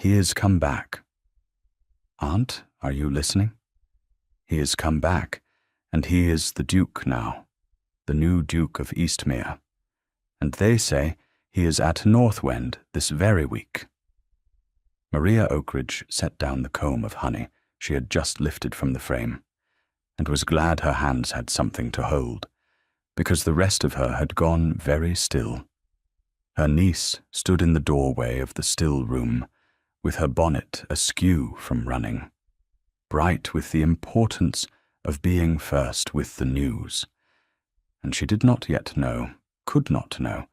He is come back. Aunt, are you listening? He is come back, and he is the Duke now, the new Duke of Eastmere, and they say he is at Northwend this very week. Maria Oakridge set down the comb of honey she had just lifted from the frame, and was glad her hands had something to hold, because the rest of her had gone very still. Her niece stood in the doorway of the still room, with her bonnet askew from running, bright with the importance of being first with the news, and she did not yet know, could not know,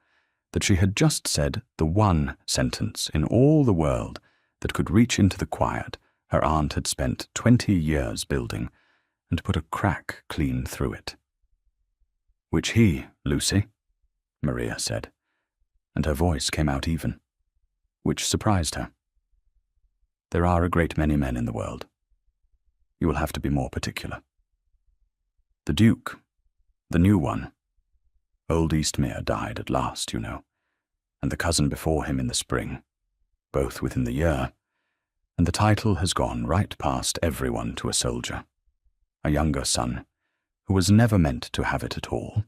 that she had just said the one sentence in all the world that could reach into the quiet her aunt had spent 20 years building, and put a crack clean through it. "Which he, Lucy?" Maria said, and her voice came out even, which surprised her. "There are a great many men in the world. You will have to be more particular." "The Duke, the new one. Old Eastmere died at last, you know, and the cousin before him in the spring, both within the year, and the title has gone right past everyone to a soldier, a younger son, who was never meant to have it at all.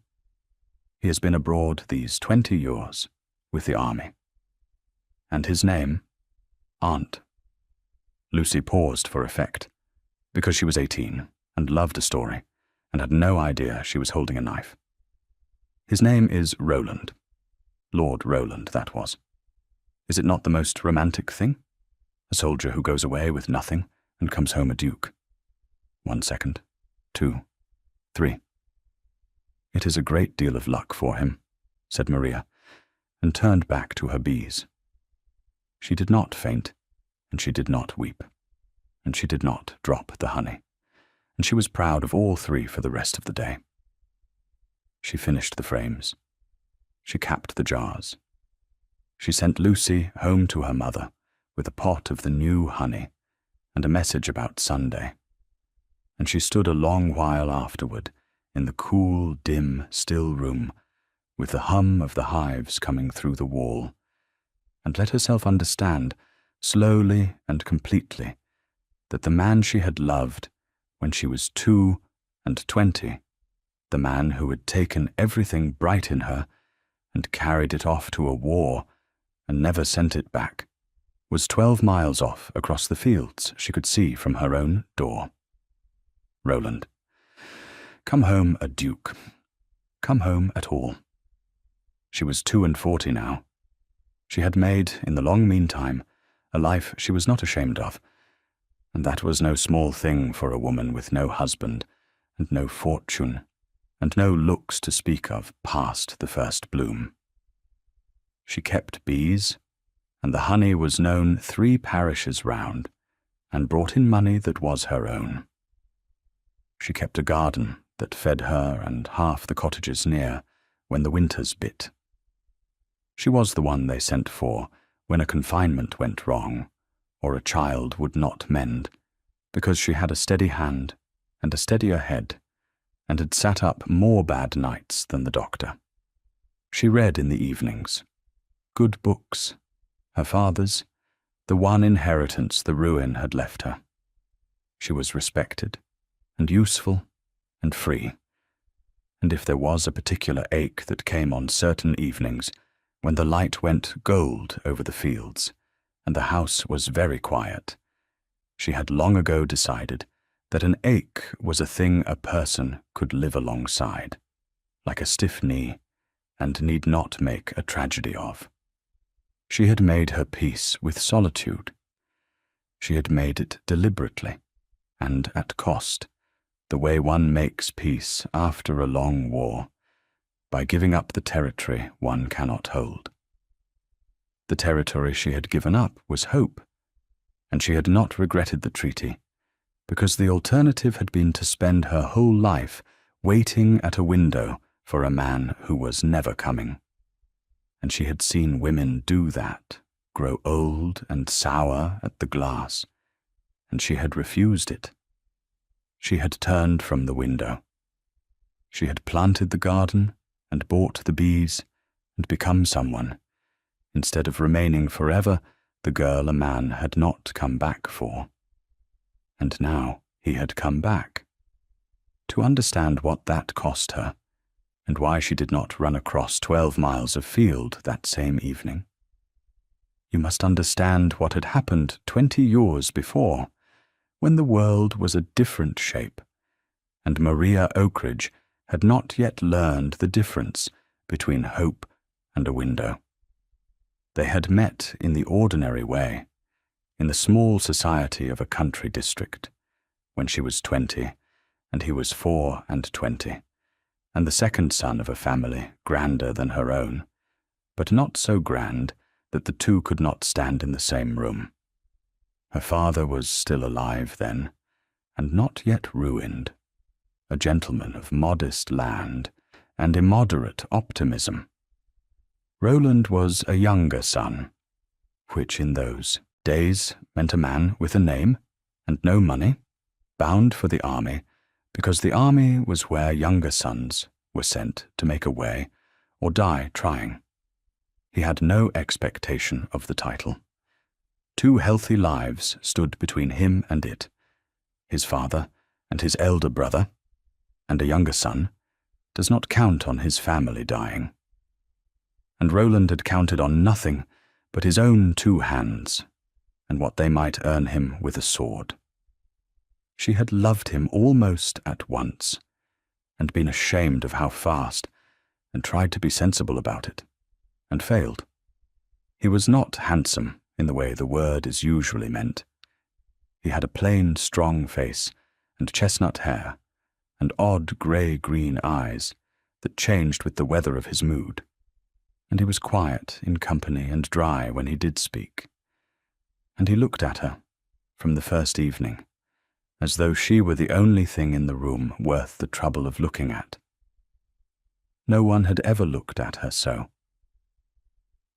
He has been abroad these 20 years, with the army. And his name, Aunt." Lucy paused for effect, because she was 18 and loved a story, and had no idea she was holding a knife. "His name is Roland. Lord Roland, that was. Is it not the most romantic thing? A soldier who goes away with nothing and comes home a duke. 1 second, 2, 3. "It is a great deal of luck for him," said Maria, and turned back to her bees. She did not faint, and she did not weep, and she did not drop the honey, and she was proud of all three for the rest of the day. She finished the frames. She capped the jars. She sent Lucy home to her mother with a pot of the new honey and a message about Sunday, and she stood a long while afterward in the cool, dim, still room, with the hum of the hives coming through the wall, and let herself understand, slowly and completely, that the man she had loved when she was 22 and 20, the man who had taken everything bright in her and carried it off to a war and never sent it back, was 12 miles off across the fields she could see from her own door. Roland. Come home a duke. Come home at all. She was 42 now. She had made, in the long meantime, a life she was not ashamed of, and that was no small thing for a woman with no husband, and no fortune, and no looks to speak of past the first bloom. She kept bees, and the honey was known 3 parishes round, and brought in money that was her own. She kept a garden that fed her and half the cottages near when the winters bit. She was the one they sent for when a confinement went wrong, or a child would not mend, because she had a steady hand and a steadier head, and had sat up more bad nights than the doctor. She read in the evenings, good books, her father's, the one inheritance the ruin had left her. She was respected, and useful, and free, and if there was a particular ache that came on certain evenings when the light went gold over the fields, and the house was very quiet, she had long ago decided that an ache was a thing a person could live alongside, like a stiff knee, and need not make a tragedy of. She had made her peace with solitude. She had made it deliberately, and at cost, the way one makes peace after a long war, by giving up the territory one cannot hold. The territory she had given up was hope, and she had not regretted the treaty, because the alternative had been to spend her whole life waiting at a window for a man who was never coming. And she had seen women do that, grow old and sour at the glass, and she had refused it. She had turned from the window. She had planted the garden and bought the bees and become someone, instead of remaining forever the girl a man had not come back for. And now he had come back. To understand what that cost her, and why she did not run across 12 miles of field that same evening. You must understand what had happened 20 years before, when the world was a different shape, and Maria Oakridge had not yet learned the difference between hope and a window. They had met in the ordinary way, in the small society of a country district, when she was 20 and he was 24, and the second son of a family grander than her own, but not so grand that the two could not stand in the same room. Her father was still alive then, and not yet ruined, a gentleman of modest land and immoderate optimism. Roland was a younger son, which in those days meant a man with a name and no money, bound for the army, because the army was where younger sons were sent to make a way or die trying. He had no expectation of the title. 2 healthy lives stood between him and it, his father and his elder brother, and a younger son does not count on his family dying. And Roland had counted on nothing but his own 2 hands, and what they might earn him with a sword. She had loved him almost at once, and been ashamed of how fast, and tried to be sensible about it, and failed. He was not handsome in the way the word is usually meant. He had a plain, strong face, and chestnut hair, and odd grey-green eyes that changed with the weather of his mood, and he was quiet in company and dry when he did speak. And he looked at her, from the first evening, as though she were the only thing in the room worth the trouble of looking at. No one had ever looked at her so.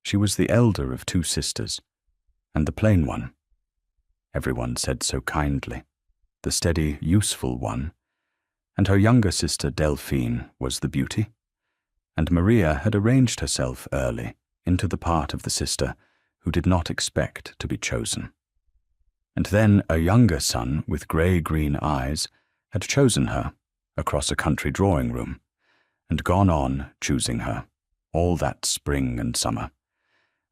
She was the elder of 2 sisters, and the plain one. Everyone said so kindly, the steady, useful one, and her younger sister Delphine was the beauty, and Maria had arranged herself early into the part of the sister who did not expect to be chosen. And then a younger son with grey-green eyes had chosen her across a country drawing-room, and gone on choosing her all that spring and summer,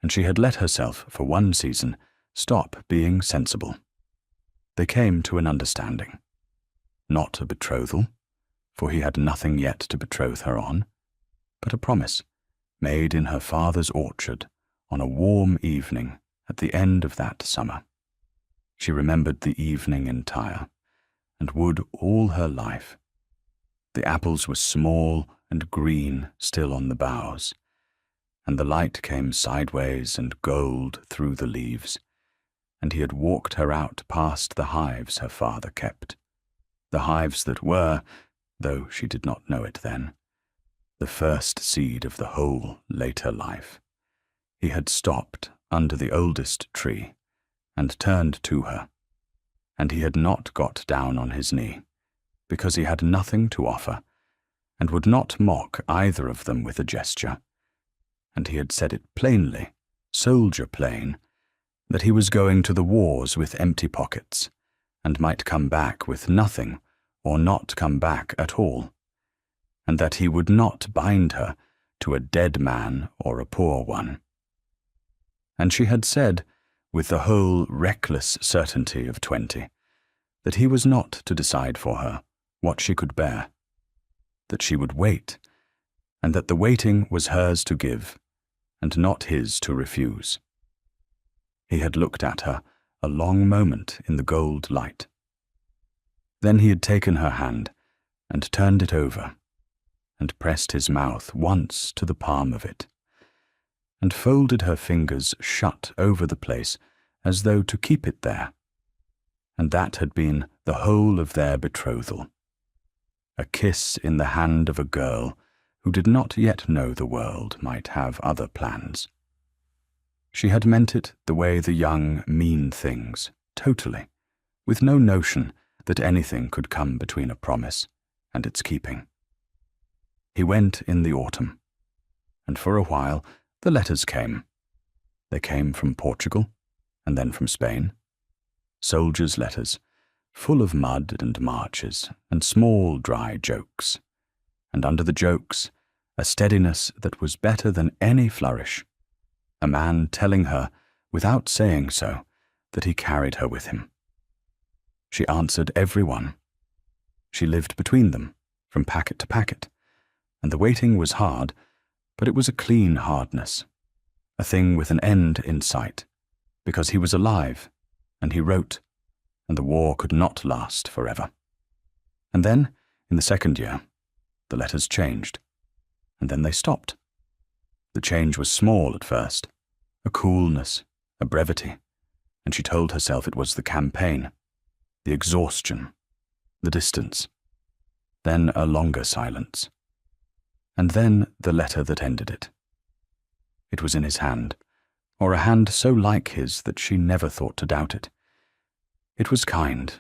and she had let herself for one season stop being sensible. They came to an understanding. Not a betrothal, for he had nothing yet to betroth her on, but a promise made in her father's orchard on a warm evening at the end of that summer. She remembered the evening entire, and would all her life. The apples were small and green still on the boughs, and the light came sideways and gold through the leaves, and he had walked her out past the hives her father kept, the hives that were, though she did not know it then, the first seed of the whole later life. He had stopped under the oldest tree, and turned to her, and he had not got down on his knee, because he had nothing to offer, and would not mock either of them with a gesture, and he had said it plainly, soldier plain, that he was going to the wars with empty pockets, and might come back with nothing, or not come back at all, and that he would not bind her to a dead man or a poor one. And she had said, with the whole reckless certainty of 20, that he was not to decide for her what she could bear, that she would wait, and that the waiting was hers to give, and not his to refuse. He had looked at her a long moment in the gold light. Then he had taken her hand and turned it over, and pressed his mouth once to the palm of it, and folded her fingers shut over the place as though to keep it there. And that had been the whole of their betrothal. A kiss in the hand of a girl who did not yet know the world might have other plans. She had meant it the way the young mean things, totally, with no notion that anything could come between a promise and its keeping. He went in the autumn, and for a while the letters came. They came from Portugal, and then from Spain. Soldiers' letters, full of mud and marches and small dry jokes, and under the jokes a steadiness that was better than any flourish, a man telling her, without saying so, that he carried her with him. She answered every one. She lived between them, from packet to packet, and the waiting was hard, but it was a clean hardness, a thing with an end in sight, because he was alive, and he wrote, and the war could not last forever. And then, in the second year, the letters changed, and then they stopped. The change was small at first, a coolness, a brevity, and she told herself it was the campaign, the exhaustion, the distance. Then a longer silence. And then the letter that ended it. It was in his hand, or a hand so like his that she never thought to doubt it. It was kind,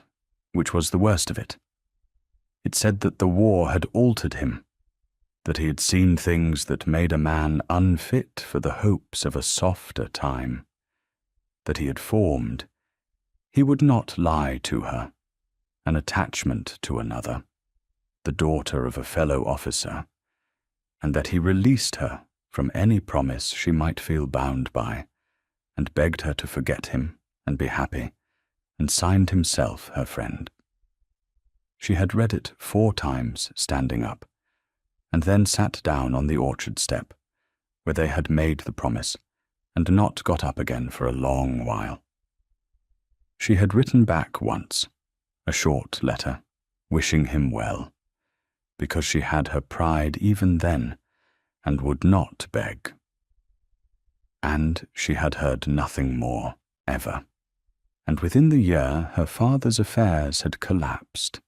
which was the worst of it. It said that the war had altered him, that he had seen things that made a man unfit for the hopes of a softer time, that he had formed, he would not lie to her, an attachment to another, the daughter of a fellow officer, and that he released her from any promise she might feel bound by, and begged her to forget him and be happy, and signed himself her friend. She had read it 4 times standing up, and then sat down on the orchard step, where they had made the promise, and not got up again for a long while. She had written back once, a short letter, wishing him well, because she had her pride even then, and would not beg. And she had heard nothing more, ever. And within the year her father's affairs had collapsed,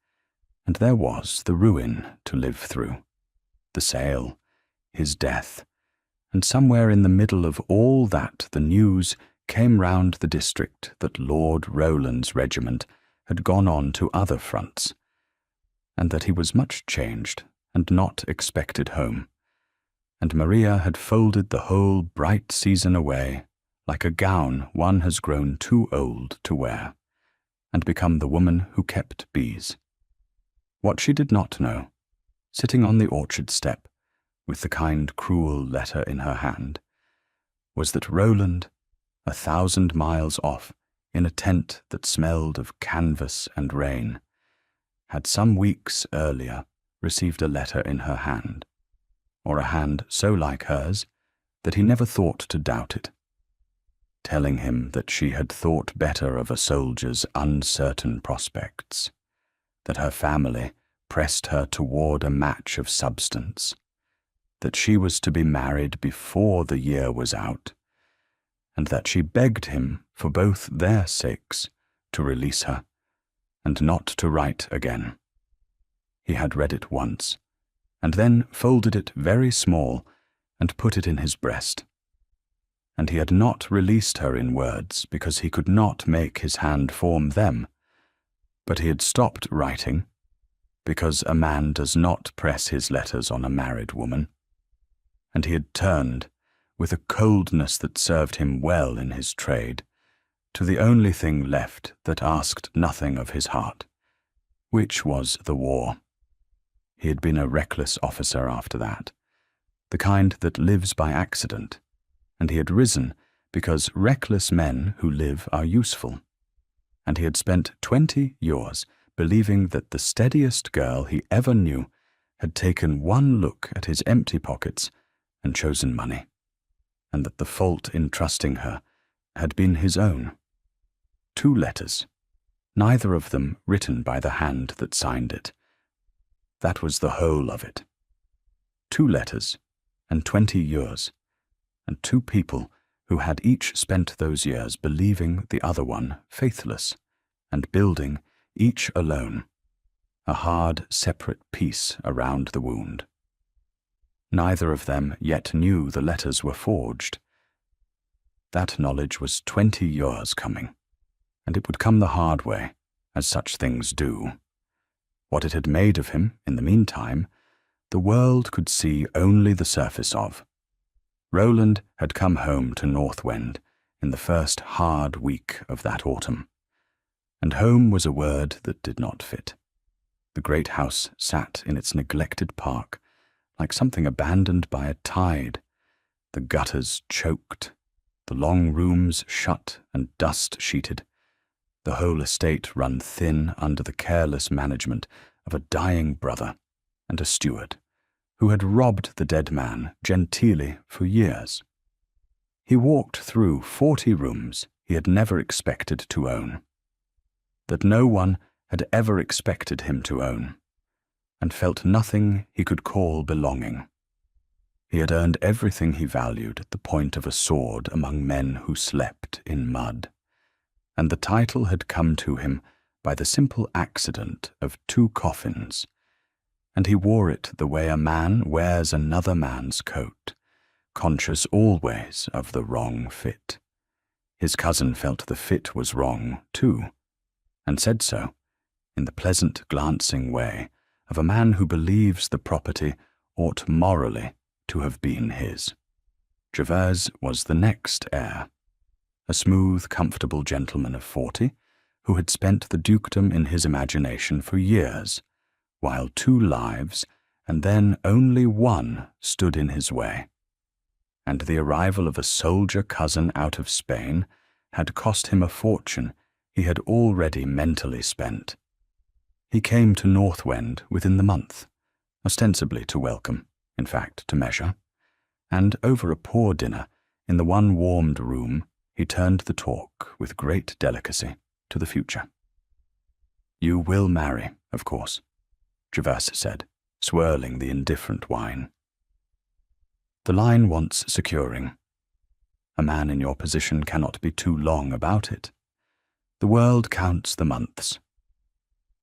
and there was the ruin to live through, the sale, his death, and somewhere in the middle of all that the news came round the district that Lord Rowland's regiment had gone on to other fronts, and that he was much changed and not expected home, and Maria had folded the whole bright season away like a gown one has grown too old to wear, and become the woman who kept bees. What she did not know, sitting on the orchard step, with the kind cruel letter in her hand, was that Rowland, 1,000 miles off, in a tent that smelled of canvas and rain, had some weeks earlier received a letter in her hand, or a hand so like hers that he never thought to doubt it, telling him that she had thought better of a soldier's uncertain prospects, that her family pressed her toward a match of substance, that she was to be married before the year was out, and that she begged him for both their sakes to release her, and not to write again. He had read it once, and then folded it very small and put it in his breast. And he had not released her in words because he could not make his hand form them, but he had stopped writing because a man does not press his letters on a married woman, and he had turned, with a coldness that served him well in his trade, to the only thing left that asked nothing of his heart, which was the war. He had been a reckless officer after that, the kind that lives by accident, and he had risen because reckless men who live are useful, and he had spent 20 years believing that the steadiest girl he ever knew had taken one look at his empty pockets and chosen money, and that the fault in trusting her had been his own. 2 letters, neither of them written by the hand that signed it. That was the whole of it. 2 letters, and 20 years, and 2 people who had each spent those years believing the other one faithless, and building, each alone, a hard, separate peace around the wound. Neither of them yet knew the letters were forged. That knowledge was 20 years coming, and it would come the hard way, as such things do. What it had made of him, in the meantime, the world could see only the surface of. Rowland had come home to Northwind in the first hard week of that autumn, and home was a word that did not fit. The great house sat in its neglected park, like something abandoned by a tide, the gutters choked, the long rooms shut and dust-sheeted, the whole estate run thin under the careless management of a dying brother and a steward who had robbed the dead man genteelly for years. He walked through 40 rooms he had never expected to own, that no one had ever expected him to own, and felt nothing he could call belonging. He had earned everything he valued at the point of a sword among men who slept in mud, and the title had come to him by the simple accident of 2 coffins, and he wore it the way a man wears another man's coat, conscious always of the wrong fit. His cousin felt the fit was wrong, too, and said so, in the pleasant glancing way of a man who believes the property ought morally to have been his. Gervase was the next heir, a smooth, comfortable gentleman of 40, who had spent the dukedom in his imagination for years, while 2 lives, and then only 1, stood in his way. And the arrival of a soldier cousin out of Spain had cost him a fortune he had already mentally spent. He came to Northwend within the month, ostensibly to welcome, in fact to measure, and over a poor dinner in the one warmed room he turned the talk with great delicacy to the future. "You will marry, of course," Gervase said, swirling the indifferent wine. "The line wants securing. A man in your position cannot be too long about it. The world counts the months.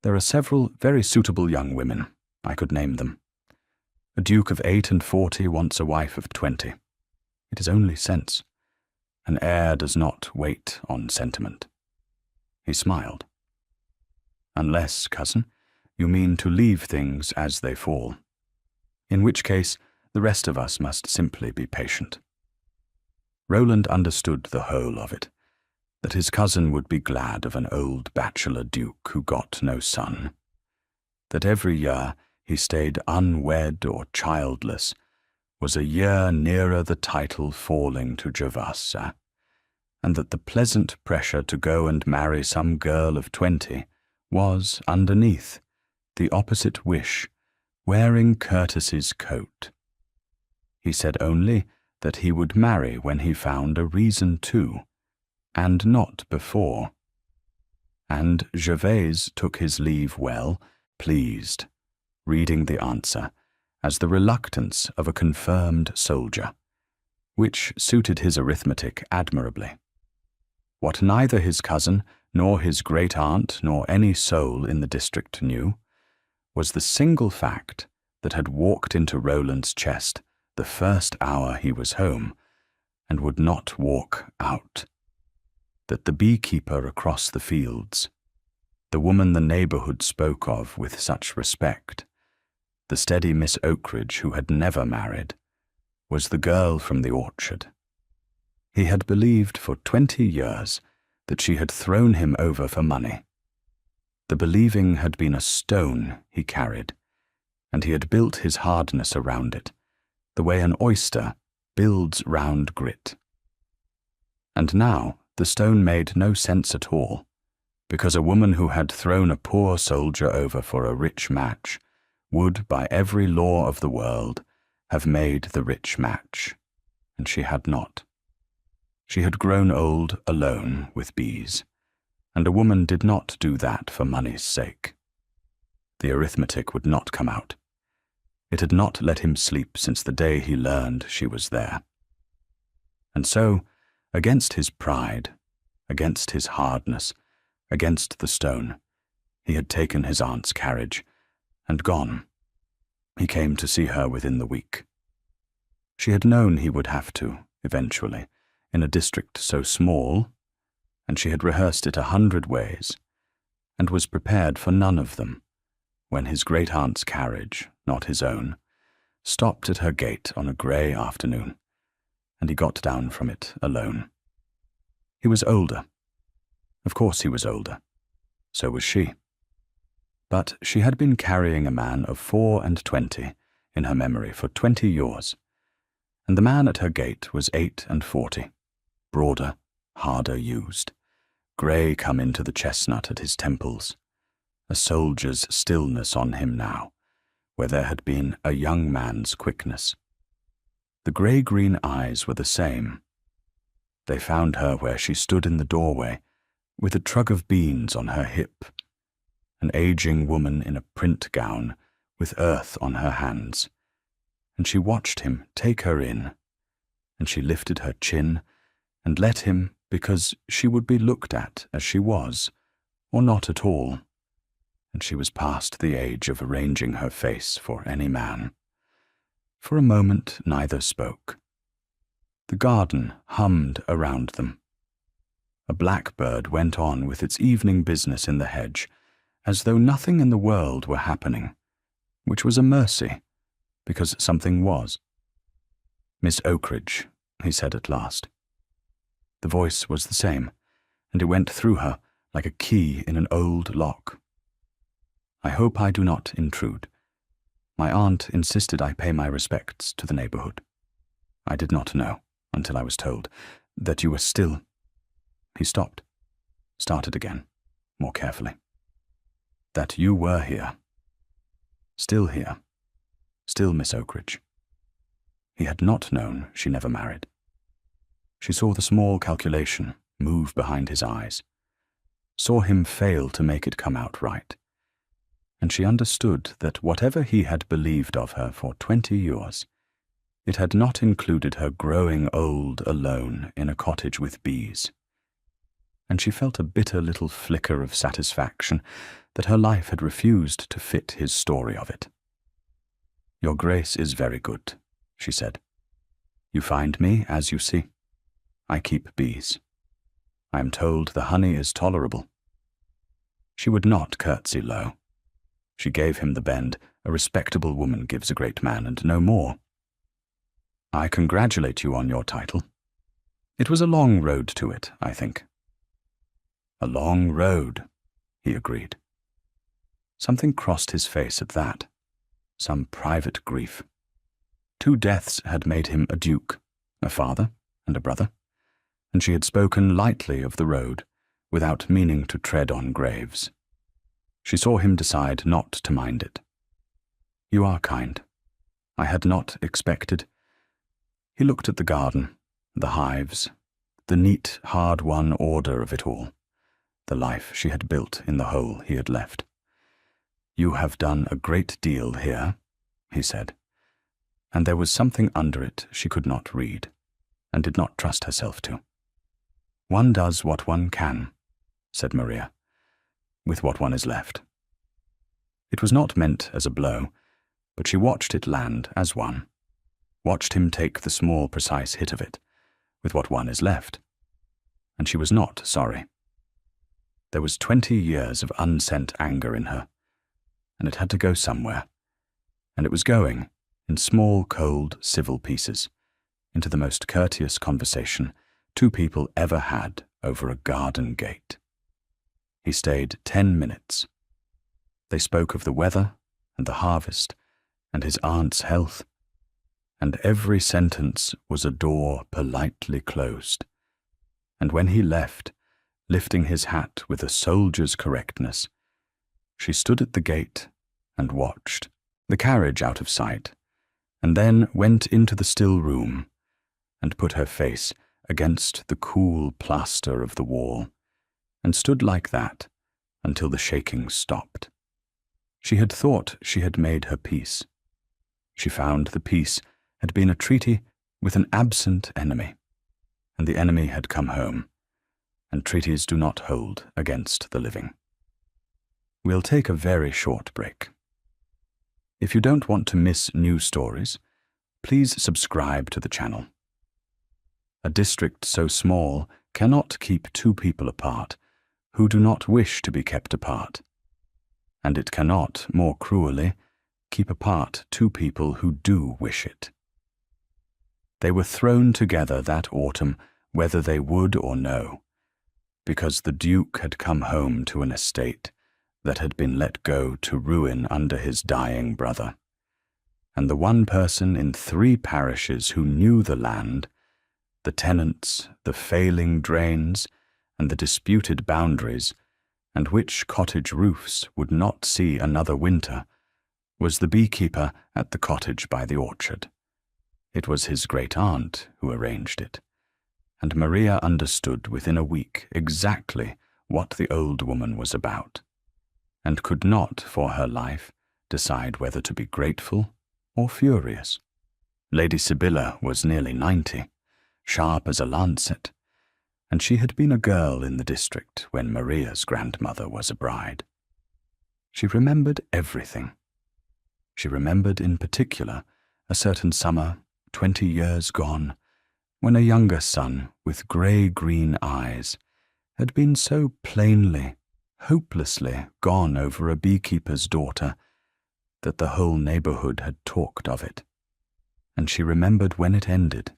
There are several very suitable young women, I could name them. A duke of 8 and 40 wants a wife of 20. It is only sense. An heir does not wait on sentiment." He smiled. "Unless, cousin, you mean to leave things as they fall, in which case the rest of us must simply be patient." Roland understood the whole of it, that his cousin would be glad of an old bachelor duke who got no son, that every year he stayed unwed or childless was a year nearer the title falling to Gervase, and that the pleasant pressure to go and marry some girl of 20 was, underneath, the opposite wish, wearing courtesy's coat. He said only that he would marry when he found a reason to, and not before. And Gervase took his leave well, pleased, reading the answer as the reluctance of a confirmed soldier, which suited his arithmetic admirably. What neither his cousin, nor his great-aunt, nor any soul in the district knew, was the single fact that had walked into Roland's chest the first hour he was home, and would not walk out. That the beekeeper across the fields, the woman the neighborhood spoke of with such respect, the steady Miss Oakridge who had never married, was the girl from the orchard. He had believed for 20 years that she had thrown him over for money. The believing had been a stone he carried, and he had built his hardness around it, the way an oyster builds round grit. And now the stone made no sense at all, because a woman who had thrown a poor soldier over for a rich match would, by every law of the world, have made the rich match, and she had not. She had grown old alone with bees, and a woman did not do that for money's sake. The arithmetic would not come out. It had not let him sleep since the day he learned she was there. And so, against his pride, against his hardness, against the stone, he had taken his aunt's carriage and gone. He came to see her within the week. She had known he would have to, eventually, in a district so small, and she had rehearsed it 100 ways, and was prepared for none of them, when his great-aunt's carriage, not his own, stopped at her gate on a grey afternoon, and he got down from it alone. He was older. Of course he was older. So was she. But she had been carrying a man of 24 in her memory for 20 years, and the man at her gate was 48, broader, harder used, grey come into the chestnut at his temples, a soldier's stillness on him now, where there had been a young man's quickness. The grey-green eyes were the same. They found her where she stood in the doorway, with a trug of beans on her hip, an aging woman in a print gown with earth on her hands, and she watched him take her in, and she lifted her chin and let him, because she would be looked at as she was, or not at all, and she was past the age of arranging her face for any man. For a moment neither spoke. The garden hummed around them. A blackbird went on with its evening business in the hedge, as though nothing in the world were happening, which was a mercy, because something was. "Miss Oakridge," he said at last. The voice was the same, and it went through her like a key in an old lock. "I hope I do not intrude. My aunt insisted I pay my respects to the neighborhood. I did not know, until I was told, that you were still—" He stopped, started again, more carefully. "That you were here. Still here. Still Miss Oakridge." He had not known she never married. She saw the small calculation move behind his eyes, saw him fail to make it come out right, and she understood that whatever he had believed of her for 20 years, it had not included her growing old alone in a cottage with bees. And she felt a bitter little flicker of satisfaction that her life had refused to fit his story of it. "Your grace is very good," she said. "You find me as you see. I keep bees. I am told the honey is tolerable." She would not curtsy low. She gave him the bend a respectable woman gives a great man, and no more. "I congratulate you on your title. It was a long road to it, I think." "A long road," he agreed. Something crossed his face at that, some private grief. 2 deaths had made him a duke, a father and a brother, and she had spoken lightly of the road, without meaning to tread on graves. She saw him decide not to mind it. "You are kind. I had not expected—" He looked at the garden, the hives, the neat, hard-won order of it all, the life she had built in the hole he had left. "You have done a great deal here," he said, and there was something under it she could not read, and did not trust herself to. "One does what one can," said Maria, "with what one is left." It was not meant as a blow, but she watched it land as one, watched him take the small, precise hit of it, with what one is left, and she was not sorry. There was 20 years of unsent anger in her, and it had to go somewhere, and it was going, in small, cold, civil pieces, into the most courteous conversation 2 people ever had over a garden gate. He stayed 10 minutes. They spoke of the weather and the harvest and his aunt's health, and every sentence was a door politely closed. And when he left, lifting his hat with a soldier's correctness, she stood at the gate and watched, the carriage out of sight, and then went into the still room and put her face against the cool plaster of the wall, and stood like that until the shaking stopped. She had thought she had made her peace. She found the peace had been a treaty with an absent enemy, and the enemy had come home, and treaties do not hold against the living. We'll take a very short break. If you don't want to miss new stories, please subscribe to the channel. A district so small cannot keep 2 people apart who do not wish to be kept apart, and it cannot, more cruelly, keep apart 2 people who do wish it. They were thrown together that autumn whether they would or no, because the Duke had come home to an estate that had been let go to ruin under his dying brother, and the one person in 3 parishes who knew the land, the tenants, the failing drains, and the disputed boundaries, and which cottage roofs would not see another winter, was the beekeeper at the cottage by the orchard. It was his great-aunt who arranged it, and Maria understood within a week exactly what the old woman was about, and could not, for her life, decide whether to be grateful or furious. Lady Sibylla was nearly 90, sharp as a lancet, and she had been a girl in the district when Maria's grandmother was a bride. She remembered everything. She remembered in particular a certain summer, 20 years gone, when a younger son with grey-green eyes had been so plainly, hopelessly gone over a beekeeper's daughter that the whole neighbourhood had talked of it, and she remembered when it ended,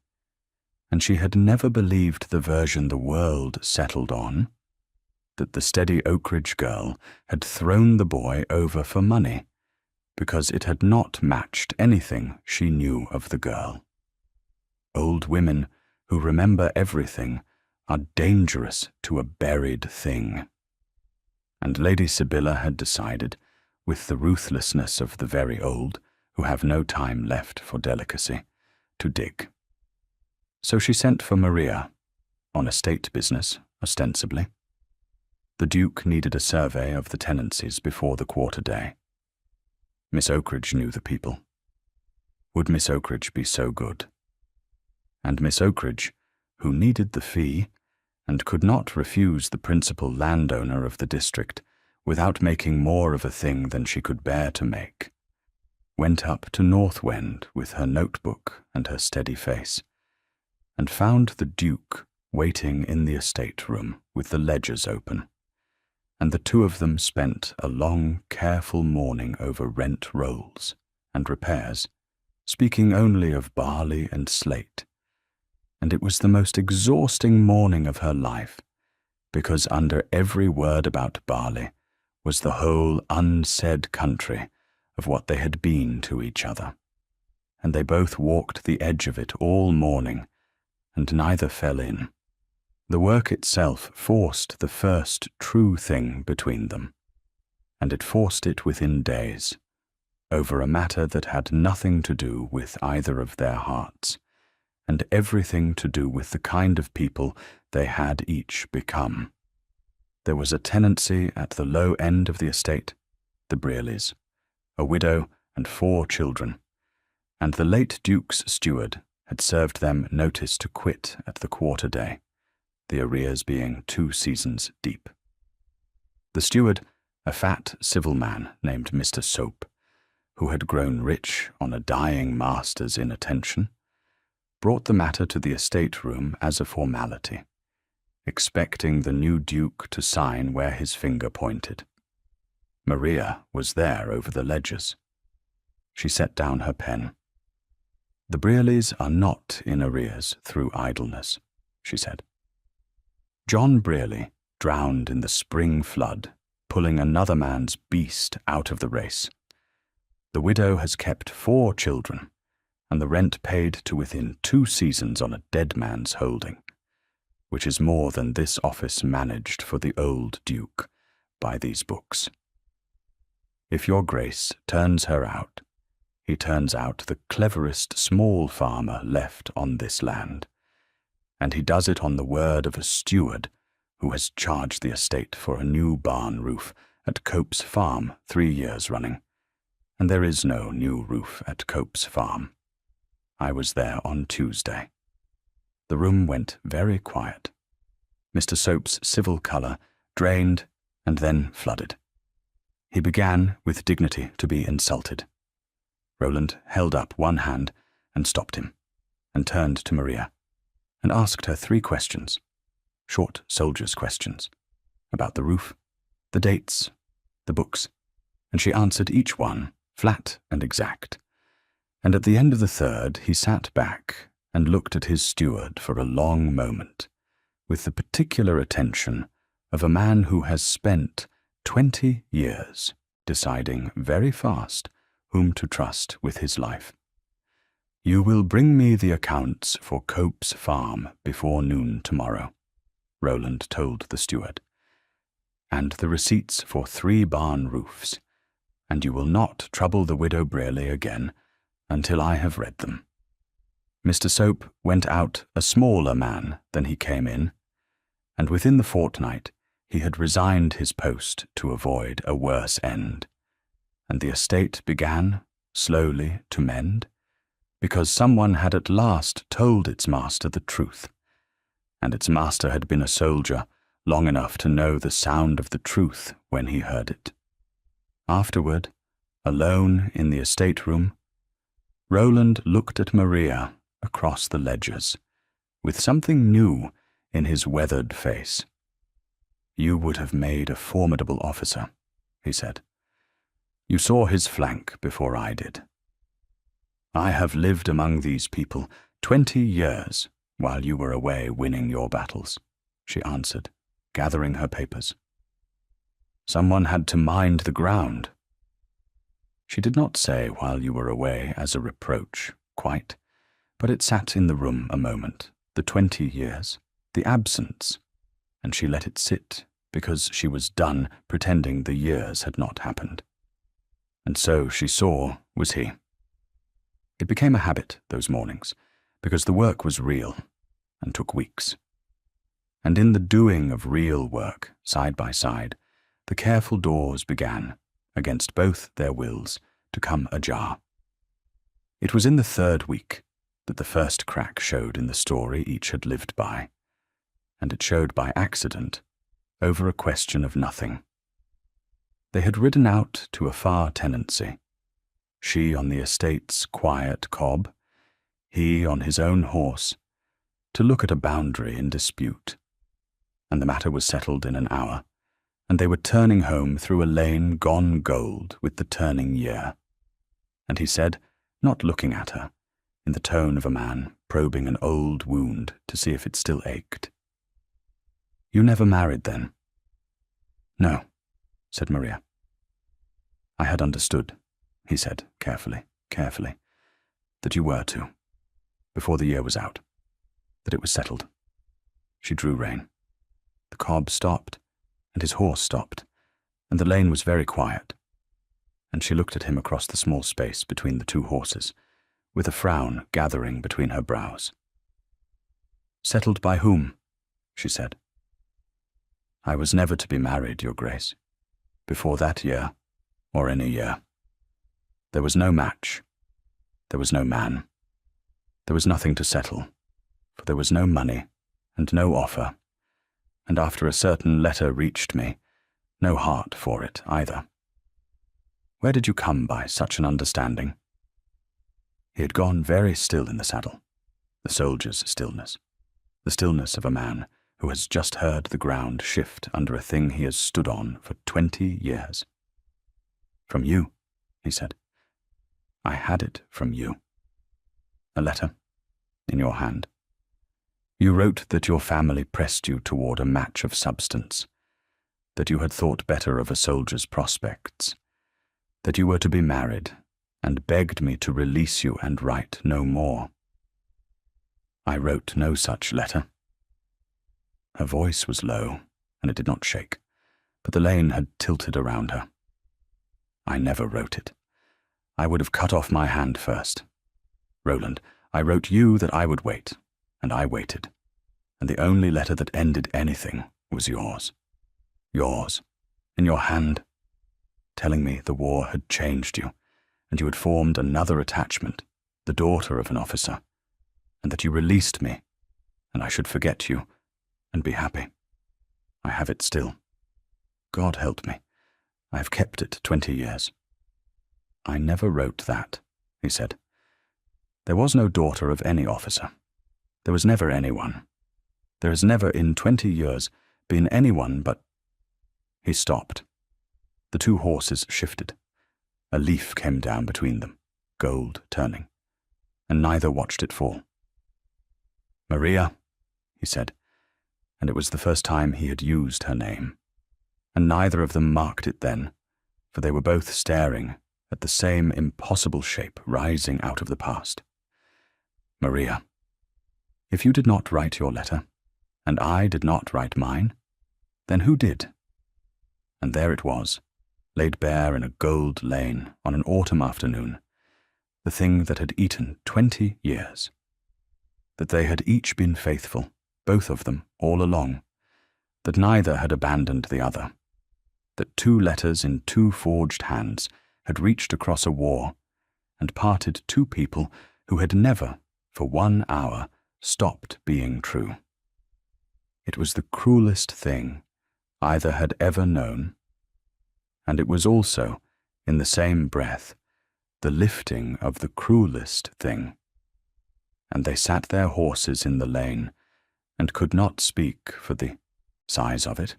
and she had never believed the version the world settled on, that the steady Oakridge girl had thrown the boy over for money because it had not matched anything she knew of the girl. Old women who remember everything are dangerous to a buried thing. And Lady Sibylla had decided, with the ruthlessness of the very old, who have no time left for delicacy, to dig. So she sent for Maria, on estate business, ostensibly. The Duke needed a survey of the tenancies before the quarter day. Miss Oakridge knew the people. Would Miss Oakridge be so good? And Miss Oakridge, who needed the fee, and could not refuse the principal landowner of the district without making more of a thing than she could bear to make, went up to Northwend with her notebook and her steady face, and found the Duke waiting in the estate room with the ledgers open, and the two of them spent a long, careful morning over rent rolls and repairs, speaking only of barley and slate. And it was the most exhausting morning of her life, because under every word about barley was the whole unsaid country of what they had been to each other, and they both walked the edge of it all morning, and neither fell in. The work itself forced the first true thing between them, and it forced it within days, over a matter that had nothing to do with either of their hearts, and everything to do with the kind of people they had each become. There was a tenancy at the low end of the estate, the Brearleys, a widow and 4 children, and the late Duke's steward had served them notice to quit at the quarter day, the arrears being 2 seasons deep. The steward, a fat civil man named Mr. Soap, who had grown rich on a dying master's inattention, brought the matter to the estate room as a formality, expecting the new Duke to sign where his finger pointed. Maria was there over the ledgers. She set down her pen. "The Brearleys are not in arrears through idleness," she said. "John Brearley drowned in the spring flood, pulling another man's beast out of the race. The widow has kept 4 children, and the rent paid to within 2 seasons on a dead man's holding, which is more than this office managed for the old Duke by these books. If your Grace turns her out, he turns out the cleverest small farmer left on this land, and he does it on the word of a steward who has charged the estate for a new barn roof at Cope's farm 3 years running, and there is no new roof at Cope's farm. I was there on Tuesday." The room went very quiet. Mr. Soap's civil colour drained and then flooded. He began with dignity to be insulted. Roland held up one hand and stopped him, and turned to Maria, and asked her 3 questions, short soldier's questions, about the roof, the dates, the books, and she answered each one, flat and exact. And at the end of the 3rd he sat back and looked at his steward for a long moment, with the particular attention of a man who has spent 20 years deciding very fast whom to trust with his life. You will bring me the accounts for Cope's farm before noon tomorrow, Roland told the steward, and the receipts for 3 barn roofs, and you will not trouble the widow Brearley again until I have read them. Mr. Soap went out a smaller man than he came in, and within the fortnight he had resigned his post to avoid a worse end, and the estate began slowly to mend, because someone had at last told its master the truth, and its master had been a soldier long enough to know the sound of the truth when he heard it. Afterward, alone in the estate room, Roland looked at Maria across the ledgers, with something new in his weathered face. You would have made a formidable officer, he said. You saw his flank before I did. I have lived among these people 20 years while you were away winning your battles, she answered, gathering her papers. Someone had to mind the ground. She did not say while you were away as a reproach, quite, but it sat in the room a moment, the 20 years, the absence, and she let it sit because she was done pretending the years had not happened. And so she saw was he. It became a habit those mornings, because the work was real and took weeks. And in the doing of real work, side by side, the careful doors began, against both their wills, to come ajar. It was in the 3rd week that the first crack showed in the story each had lived by, and it showed by accident, over a question of nothing. They had ridden out to a far tenancy, she on the estate's quiet cob, he on his own horse, to look at a boundary in dispute, and the matter was settled in an hour, and they were turning home through a lane gone gold with the turning year. And he said, not looking at her, in the tone of a man probing an old wound to see if it still ached. You never married then? No, said Maria. I had understood, he said, carefully, that you were to, before the year was out, that it was settled. She drew rein. The cob stopped, and his horse stopped, and the lane was very quiet, and she looked at him across the small space between the 2 horses, with a frown gathering between her brows. Settled by whom? She said. I was never to be married, Your Grace, before that year, or any year. There was no match. There was no man. There was nothing to settle, for there was no money and no offer, and after a certain letter reached me, no heart for it either. Where did you come by such an understanding? He had gone very still in the saddle, the soldier's stillness, the stillness of a man who has just heard the ground shift under a thing he has stood on for 20 years. From you, he said. I had it from you. A letter, in your hand. You wrote that your family pressed you toward a match of substance, that you had thought better of a soldier's prospects, that you were to be married, and begged me to release you and write no more. I wrote no such letter. Her voice was low, and it did not shake, but the lane had tilted around her. I never wrote it. I would have cut off my hand first. Roland, I wrote you that I would wait, and I waited, and the only letter that ended anything was yours. Yours, in your hand, telling me the war had changed you, and you had formed another attachment, the daughter of an officer, and that you released me, and I should forget you, and be happy. I have it still. God help me. I have kept it 20 years. I never wrote that, he said. There was no daughter of any officer. There was never anyone. There has never in 20 years been anyone but... He stopped. The 2 horses shifted. A leaf came down between them, gold turning, and neither watched it fall. Maria, he said, and it was the first time he had used her name, and neither of them marked it then, for they were both staring at the same impossible shape rising out of the past. Maria, if you did not write your letter, and I did not write mine, then who did? And there it was, laid bare in a gold lane on an autumn afternoon, the thing that had eaten 20 years. That they had each been faithful, both of them, all along, that neither had abandoned the other, that 2 letters in 2 forged hands had reached across a war and parted 2 people who had never, for 1 hour, stopped being true. It was the cruelest thing either had ever known, and it was also, in the same breath, the lifting of the cruelest thing. And they sat their horses in the lane, and could not speak for the size of it.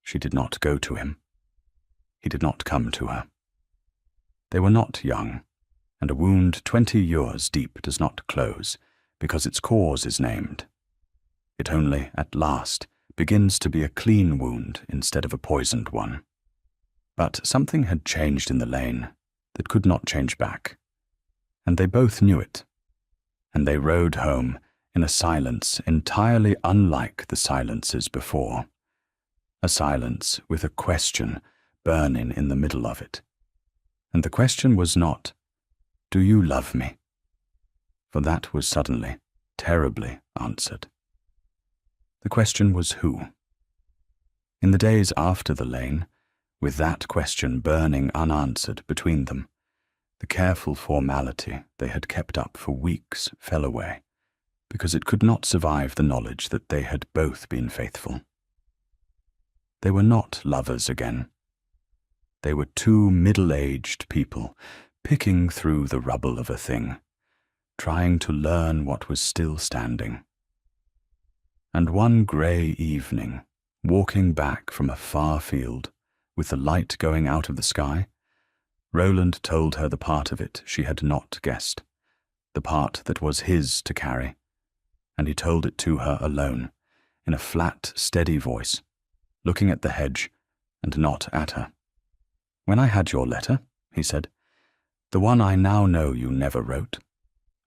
She did not go to him. He did not come to her. They were not young, and a wound 20 years deep does not close, because its cause is named. It only, at last, begins to be a clean wound instead of a poisoned one. But something had changed in the lane that could not change back, and they both knew it, and they rode home in a silence entirely unlike the silences before, a silence with a question burning in the middle of it. And the question was not, "Do you love me?" For that was suddenly, terribly answered. The question was who. In the days after the lane, with that question burning unanswered between them, the careful formality they had kept up for weeks fell away, because it could not survive the knowledge that they had both been faithful. They were not lovers again. They were 2 middle-aged people picking through the rubble of a thing, trying to learn what was still standing. And one grey evening, walking back from a far field, with the light going out of the sky, Roland told her the part of it she had not guessed, the part that was his to carry, and he told it to her alone, in a flat, steady voice, looking at the hedge and not at her. "When I had your letter," he said, "the one I now know you never wrote,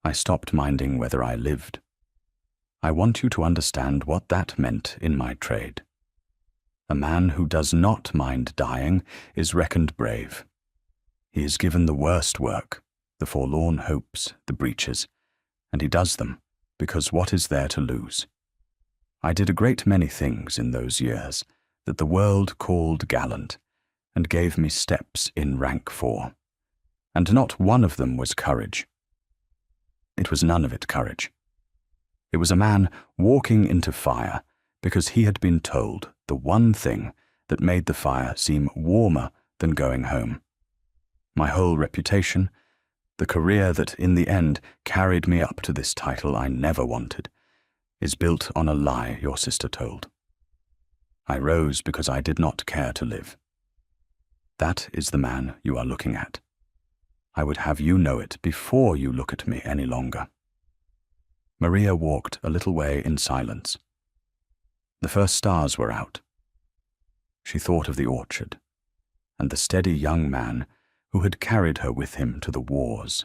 I stopped minding whether I lived. I want you to understand what that meant in my trade. A man who does not mind dying is reckoned brave. He is given the worst work, the forlorn hopes, the breaches, and he does them because what is there to lose? I did a great many things in those years that the world called gallant, and gave me steps in rank for, and not one of them was courage. It was none of it courage. It was a man walking into fire because he had been told the one thing that made the fire seem warmer than going home. My whole reputation, the career that in the end carried me up to this title I never wanted, is built on a lie your sister told. I rose because I did not care to live. That is the man you are looking at. I would have you know it before you look at me any longer." Maria walked a little way in silence. The first stars were out. She thought of the orchard, and the steady young man who had carried her with him to the wars,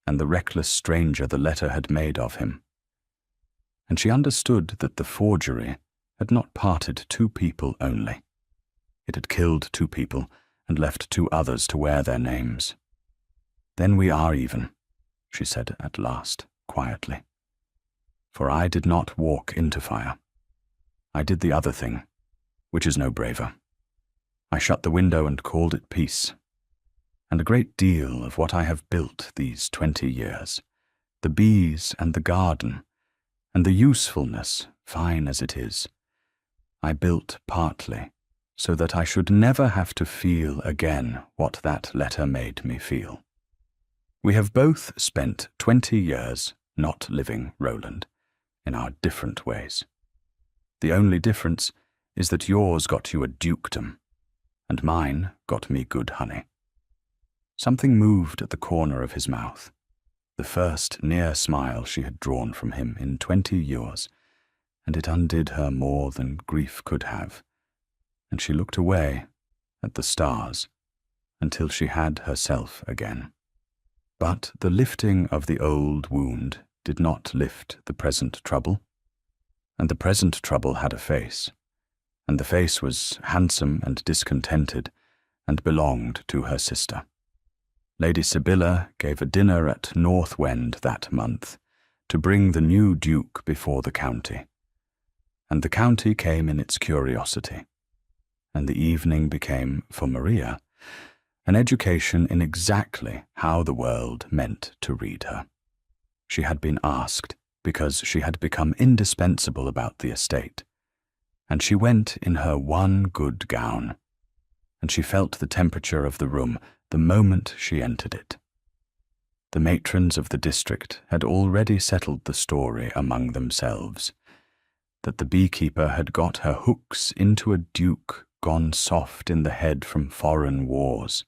and the reckless stranger the letter had made of him. And she understood that the forgery had not parted 2 people only. It had killed 2 people and left 2 others to wear their names. "Then we are even," she said at last, quietly. "For I did not walk into fire. I did the other thing, which is no braver. I shut the window and called it peace. And a great deal of what I have built these 20 years, the bees and the garden, and the usefulness, fine as it is, I built partly so that I should never have to feel again what that letter made me feel. We have both spent 20 years not living, Roland, in our different ways. The only difference is that yours got you a dukedom, and mine got me good honey." Something moved at the corner of his mouth, the first near smile she had drawn from him in 20 years, and it undid her more than grief could have, and she looked away at the stars until she had herself again. But the lifting of the old wound did not lift the present trouble, and the present trouble had a face, and the face was handsome and discontented, and belonged to her sister. Lady Sibylla gave a dinner at North Wend that month to bring the new Duke before the county, and the county came in its curiosity, and the evening became, for Maria, an education in exactly how the world meant to read her. She had been asked because she had become indispensable about the estate, and she went in her one good gown, and she felt the temperature of the room the moment she entered it. The matrons of the district had already settled the story among themselves, that the beekeeper had got her hooks into a duke gone soft in the head from foreign wars,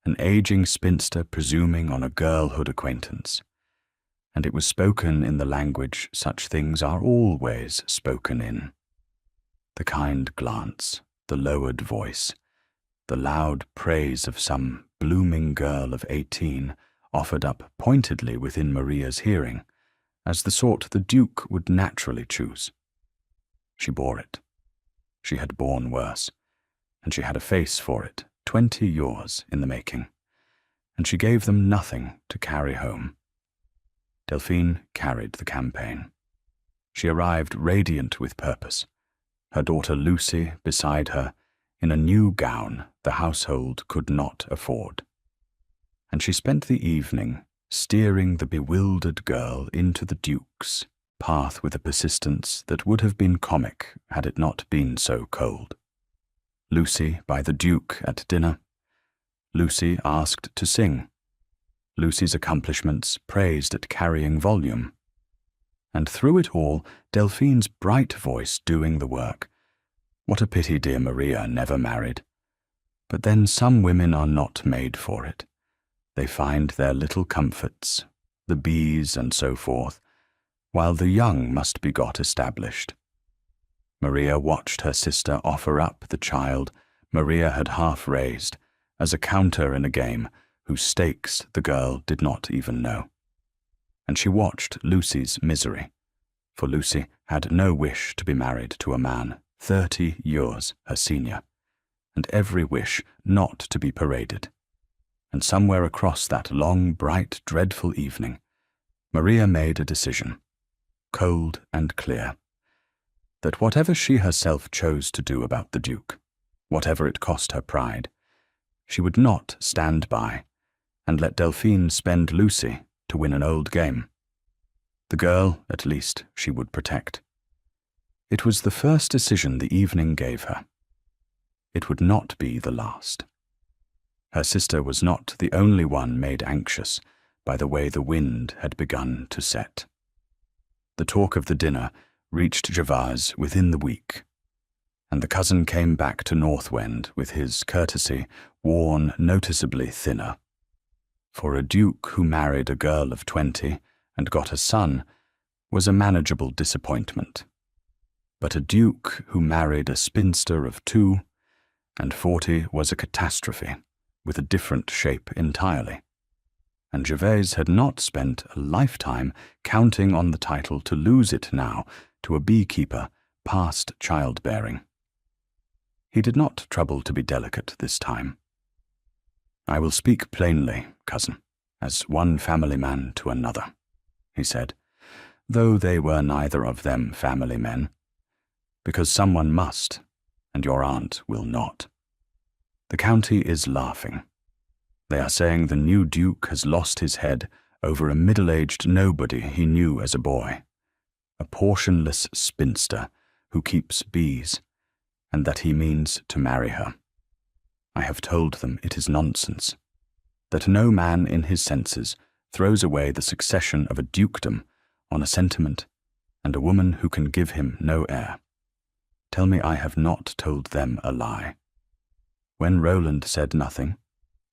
an aging spinster presuming on a girlhood acquaintance, and it was spoken in the language such things are always spoken in. The kind glance, the lowered voice, the loud praise of some blooming girl of 18 offered up pointedly within Maria's hearing, as the sort the Duke would naturally choose. She bore it. She had borne worse, and she had a face for it, 20 years in the making, and she gave them nothing to carry home. Delphine carried the campaign. She arrived radiant with purpose, her daughter Lucy beside her, in a new gown the household could not afford. And she spent the evening steering the bewildered girl into the Duke's path with a persistence that would have been comic had it not been so cold. Lucy by the Duke at dinner. Lucy asked to sing. Lucy's accomplishments praised at carrying volume. And through it all, Delphine's bright voice doing the work. What a pity dear Maria never married. But then some women are not made for it. They find their little comforts, the bees and so forth, while the young must be got established. Maria watched her sister offer up the child Maria had half raised, as a counter in a game whose stakes the girl did not even know. And she watched Lucy's misery, for Lucy had no wish to be married to a man 30 years her senior, and every wish not to be paraded. And somewhere across that long, bright, dreadful evening, Maria made a decision, cold and clear, that whatever she herself chose to do about the Duke, whatever it cost her pride, she would not stand by and let Delphine spend Lucy to win an old game. The girl, at least, she would protect. It was the first decision the evening gave her. It would not be the last. Her sister was not the only one made anxious by the way the wind had begun to set. The talk of the dinner reached Gervase within the week, and the cousin came back to North Wend with his courtesy worn noticeably thinner. For a duke who married a girl of 20 and got a son was a manageable disappointment. But a duke who married a spinster of 2 and 40 was a catastrophe, with a different shape entirely. And Gervase had not spent a lifetime counting on the title to lose it now to a beekeeper past childbearing. He did not trouble to be delicate this time. "I will speak plainly, cousin, as one family man to another," he said, though they were neither of them family men, "because someone must, and your aunt will not. The county is laughing. They are saying the new Duke has lost his head over a middle-aged nobody he knew as a boy, a portionless spinster who keeps bees, and that he means to marry her. I have told them it is nonsense, that no man in his senses throws away the succession of a dukedom on a sentiment and a woman who can give him no heir. Tell me I have not told them a lie." When Roland said nothing,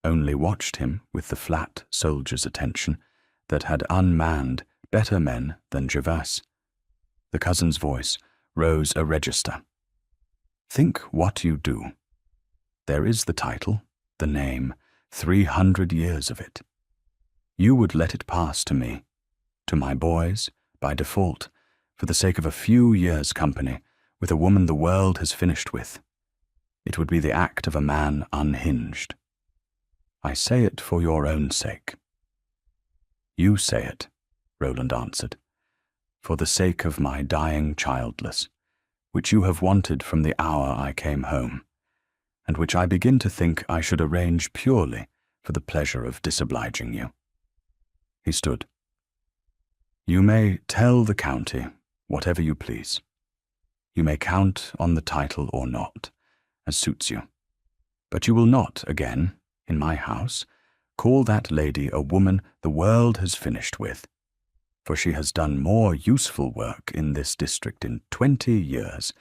only watched him with the flat soldier's attention that had unmanned better men than Gervase, The cousin's voice rose a register. Think what you do. There is the title, the name, 300 years of it. You would let it pass to me, to my boys, by default, for the sake of a few years' company with a woman the world has finished with. It would be the act of a man unhinged. I say it for your own sake. You say it, Roland answered, for the sake of my dying childless, which you have wanted from the hour I came home, and which I begin to think I should arrange purely for the pleasure of disobliging you. He stood. You may tell the county whatever you please. You may count on the title or not, as suits you. But you will not again, in my house, call that lady a woman the world has finished with, for she has done more useful work in this district in 20 years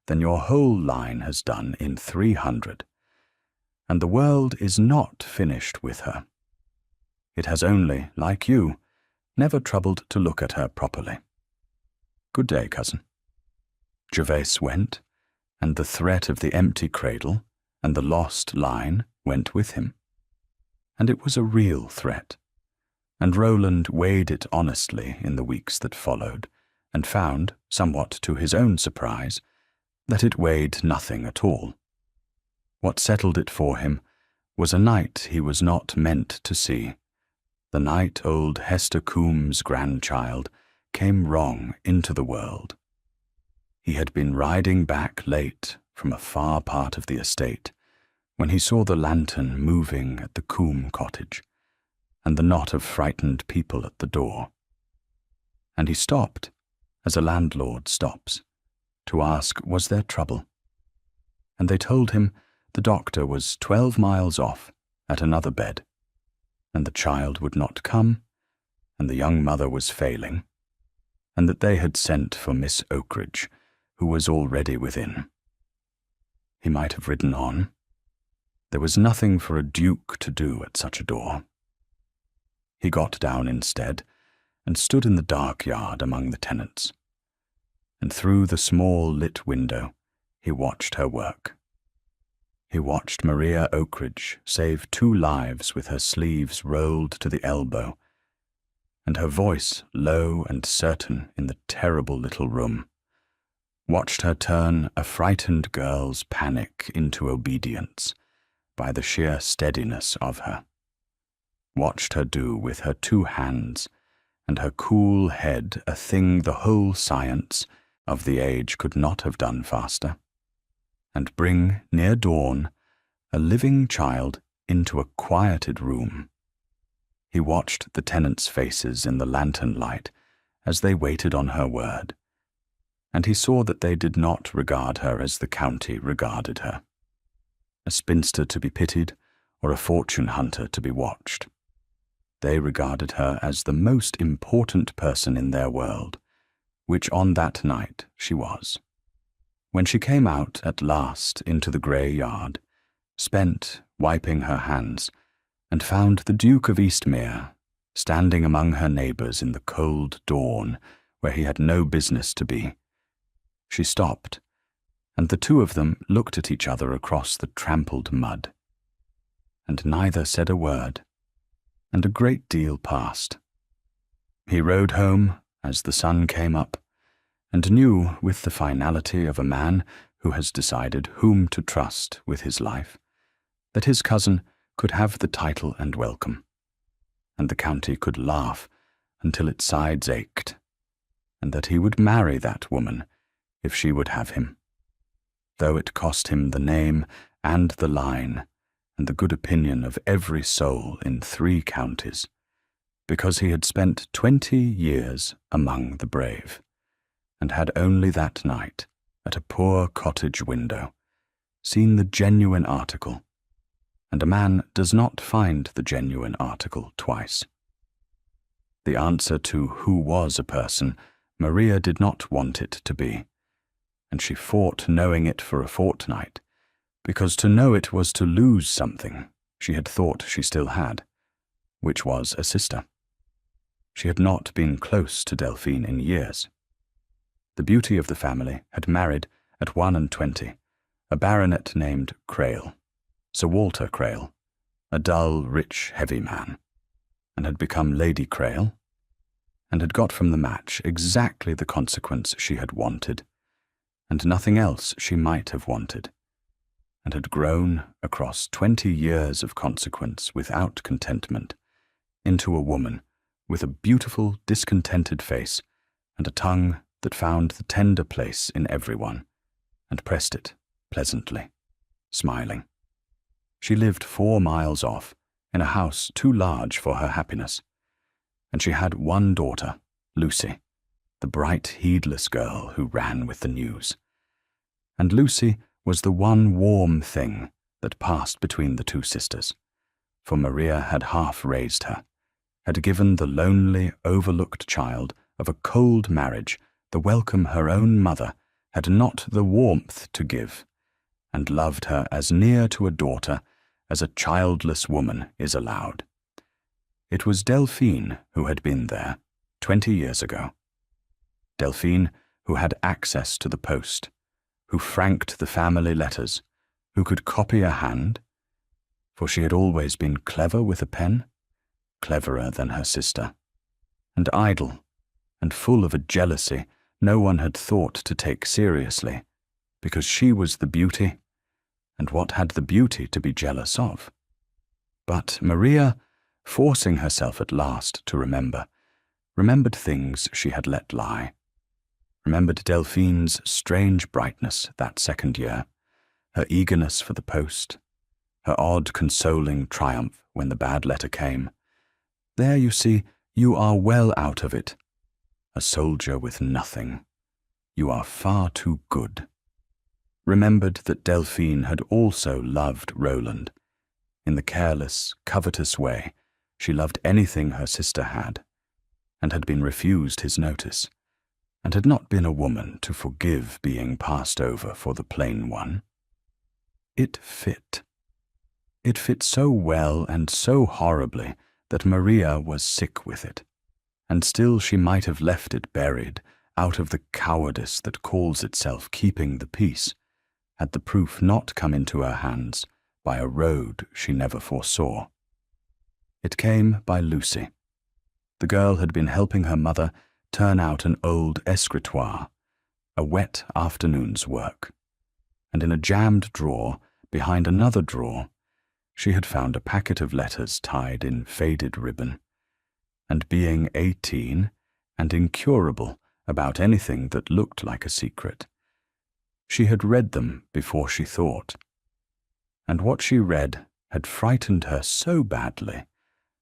than your whole line has done in 300, and the world is not finished with her. It has only, like you, never troubled to look at her properly. Good day, cousin. Gervase went, and the threat of the empty cradle and the lost line went with him. And it was a real threat, and Roland weighed it honestly in the weeks that followed, and found, somewhat to his own surprise, that it weighed nothing at all. What settled it for him was a night he was not meant to see, the night old Hester Coomb's grandchild came wrong into the world. He had been riding back late from a far part of the estate when he saw the lantern moving at the Coombe cottage and the knot of frightened people at the door. And he stopped, as a landlord stops, to ask was there trouble. And they told him the doctor was 12 miles off at another bed, and the child would not come, and the young mother was failing, and that they had sent for Miss Oakridge, who was already within. He might have ridden on. There was nothing for a duke to do at such a door. He got down instead, and stood in the dark yard among the tenants. And through the small lit window he watched her work. He watched Maria Oakridge save 2 lives with her sleeves rolled to the elbow, and her voice low and certain in the terrible little room, watched her turn a frightened girl's panic into obedience by the sheer steadiness of her, watched her do with her 2 hands and her cool head a thing the whole science of the age could not have done faster, and bring, near dawn, a living child into a quieted room. He watched the tenants' faces in the lantern light as they waited on her word, and he saw that they did not regard her as the county regarded her, a spinster to be pitied or a fortune hunter to be watched. They regarded her as the most important person in their world, which on that night she was. When she came out at last into the grey yard, spent, wiping her hands, and found the Duke of Eastmere standing among her neighbours in the cold dawn where he had no business to be, she stopped, and the 2 of them looked at each other across the trampled mud. And neither said a word, and a great deal passed. He rode home as the sun came up, and knew with the finality of a man who has decided whom to trust with his life, that his cousin could have the title and welcome, and the county could laugh until its sides ached, and that he would marry that woman if she would have him, though it cost him the name and the line and the good opinion of every soul in 3 counties, because he had spent 20 years among the brave, and had only that night, at a poor cottage window, seen the genuine article, and a man does not find the genuine article twice. The answer to who was a person Maria did not want it to be, and she fought knowing it for a fortnight, because to know it was to lose something she had thought she still had, which was a sister. She had not been close to Delphine in years. the beauty of the family, had married, at 21, a baronet named Crail, Sir Walter Crail, a dull, rich, heavy man, and had become Lady Crail, and had got from the match exactly the consequence she had wanted, and nothing else she might have wanted, and had grown, across 20 years of consequence without contentment, into a woman with a beautiful, discontented face and a tongue that found the tender place in everyone, and pressed it pleasantly, smiling. She lived 4 miles off, in a house too large for her happiness, and she had one daughter, Lucy, the bright, heedless girl who ran with the news. And Lucy was the one warm thing that passed between the 2 sisters, for Maria had half raised her, had given the lonely, overlooked child of a cold marriage the welcome her own mother had not the warmth to give, and loved her as near to a daughter as a childless woman is allowed. It was Delphine who had been there 20 years ago. Delphine, who had access to the post, who franked the family letters, who could copy a hand, for she had always been clever with a pen, cleverer than her sister, and idle, and full of a jealousy no one had thought to take seriously, because she was the beauty, and what had the beauty to be jealous of? But Maria, forcing herself at last to remembered things she had let lie, remembered Delphine's strange brightness that 2nd year, her eagerness for the post, her odd consoling triumph when the bad letter came. There, you see, you are well out of it. A soldier with nothing. You are far too good. Remembered that Delphine had also loved Roland. In the careless, covetous way, she loved anything her sister had, and had been refused his notice, and had not been a woman to forgive being passed over for the plain one. It fit. It fit so well and so horribly that Maria was sick with it, and still she might have left it buried out of the cowardice that calls itself keeping the peace, had the proof not come into her hands by a road she never foresaw. It came by Lucy. The girl had been helping her mother turn out an old escritoire, a wet afternoon's work, and in a jammed drawer behind another drawer she had found a packet of letters tied in faded ribbon, and being 18 and incurable about anything that looked like a secret, she had read them before she thought, and what she read had frightened her so badly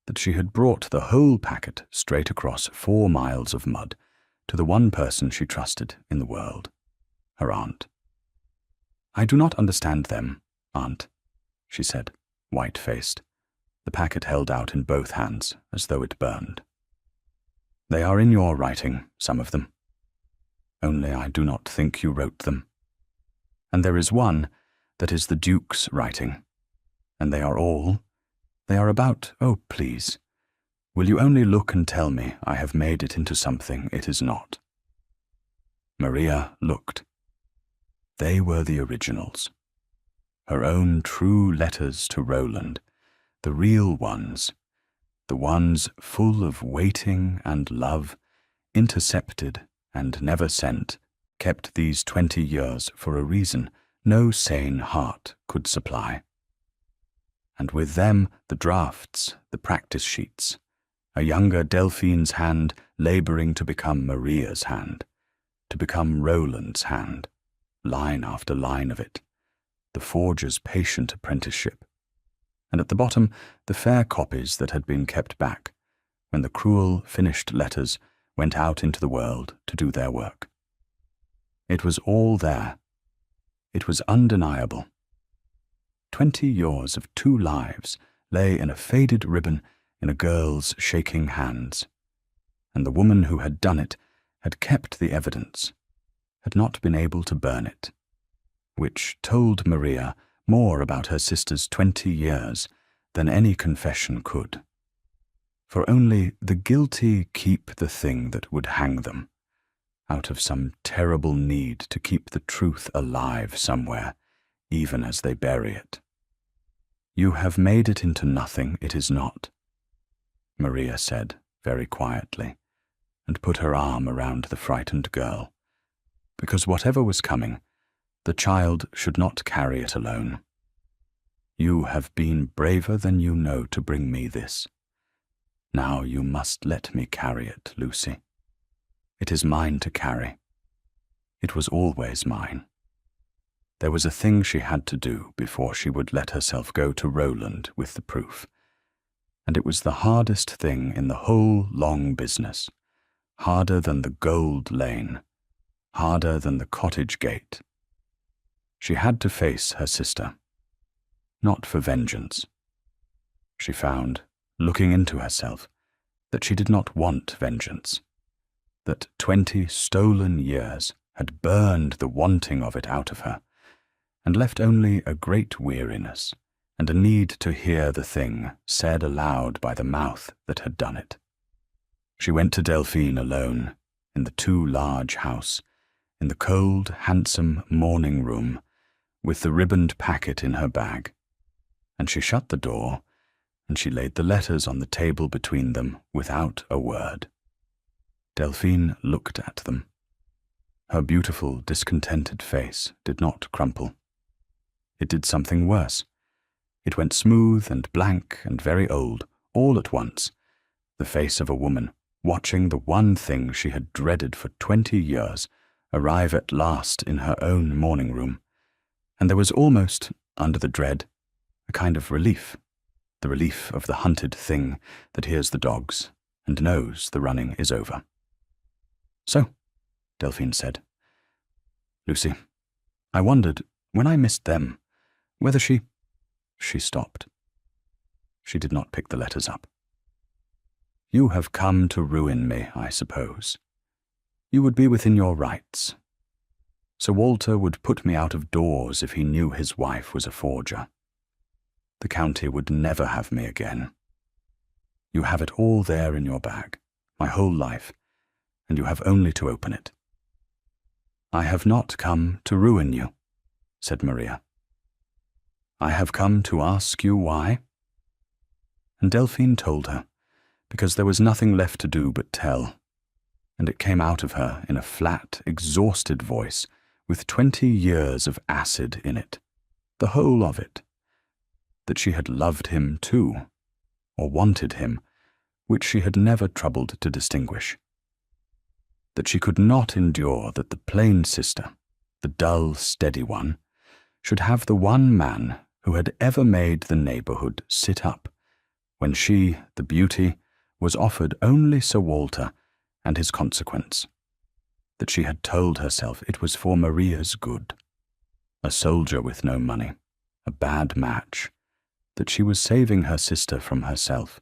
that she had brought the whole packet straight across 4 miles of mud to the one person she trusted in the world, her aunt. "I do not understand them, Aunt," she said, white-faced, the packet held out in both hands as though it burned. "They are in your writing, some of them. Only I do not think you wrote them. And there is one that is the Duke's writing, and they are about, oh, please, will you only look and tell me I have made it into something it is not?" Maria looked. They were the originals. Her own true letters to Roland, the real ones, the ones full of waiting and love, intercepted and never sent, kept these 20 years for a reason no sane heart could supply. And with them the drafts, the practice sheets, a younger Delphine's hand labouring to become Maria's hand, to become Roland's hand, line after line of it, the forger's patient apprenticeship, and at the bottom the fair copies that had been kept back when the cruel finished letters went out into the world to do their work. It was all there. It was undeniable. 20 years of 2 lives lay in a faded ribbon in a girl's shaking hands, and the woman who had done it had kept the evidence, had not been able to burn it, which told Maria more about her sister's 20 years than any confession could. For only the guilty keep the thing that would hang them, out of some terrible need to keep the truth alive somewhere, even as they bury it. You have made it into nothing it is not, Maria said very quietly, and put her arm around the frightened girl, because whatever was coming, the child should not carry it alone. You have been braver than you know to bring me this. Now you must let me carry it, Lucy. It is mine to carry. It was always mine. There was a thing she had to do before she would let herself go to Roland with the proof, and it was the hardest thing in the whole long business, harder than the gold lane, harder than the cottage gate. She had to face her sister, not for vengeance. She found, looking into herself, that she did not want vengeance, that 20 stolen years had burned the wanting of it out of her, and left only a great weariness and a need to hear the thing said aloud by the mouth that had done it. She went to Delphine alone, in the too large house, in the cold, handsome morning room, with the ribboned packet in her bag, and she shut the door, and she laid the letters on the table between them without a word. Delphine looked at them. Her beautiful, discontented face did not crumple. It did something worse. It went smooth and blank and very old, all at once, the face of a woman watching the one thing she had dreaded for 20 years arrive at last in her own morning room, and there was almost, under the dread, a kind of relief, the relief of the hunted thing that hears the dogs and knows the running is over. "So," Delphine said, "Lucy, I wondered, when I missed them, whether she stopped. She did not pick the letters up. "You have come to ruin me, I suppose. You would be within your rights. Sir Walter would put me out of doors if he knew his wife was a forger. The county would never have me again. You have it all there in your bag, my whole life, and you have only to open it." "I have not come to ruin you," said Maria. "I have come to ask you why." And Delphine told her, because there was nothing left to do but tell, and it came out of her in a flat, exhausted voice with 20 years of acid in it, the whole of it, that she had loved him too, or wanted him, which she had never troubled to distinguish, that she could not endure that the plain sister, the dull, steady one, should have the one man who had ever made the neighborhood sit up, when she, the beauty, was offered only Sir Walter and his consequence, that she had told herself it was for Maria's good, a soldier with no money, a bad match, that she was saving her sister from herself,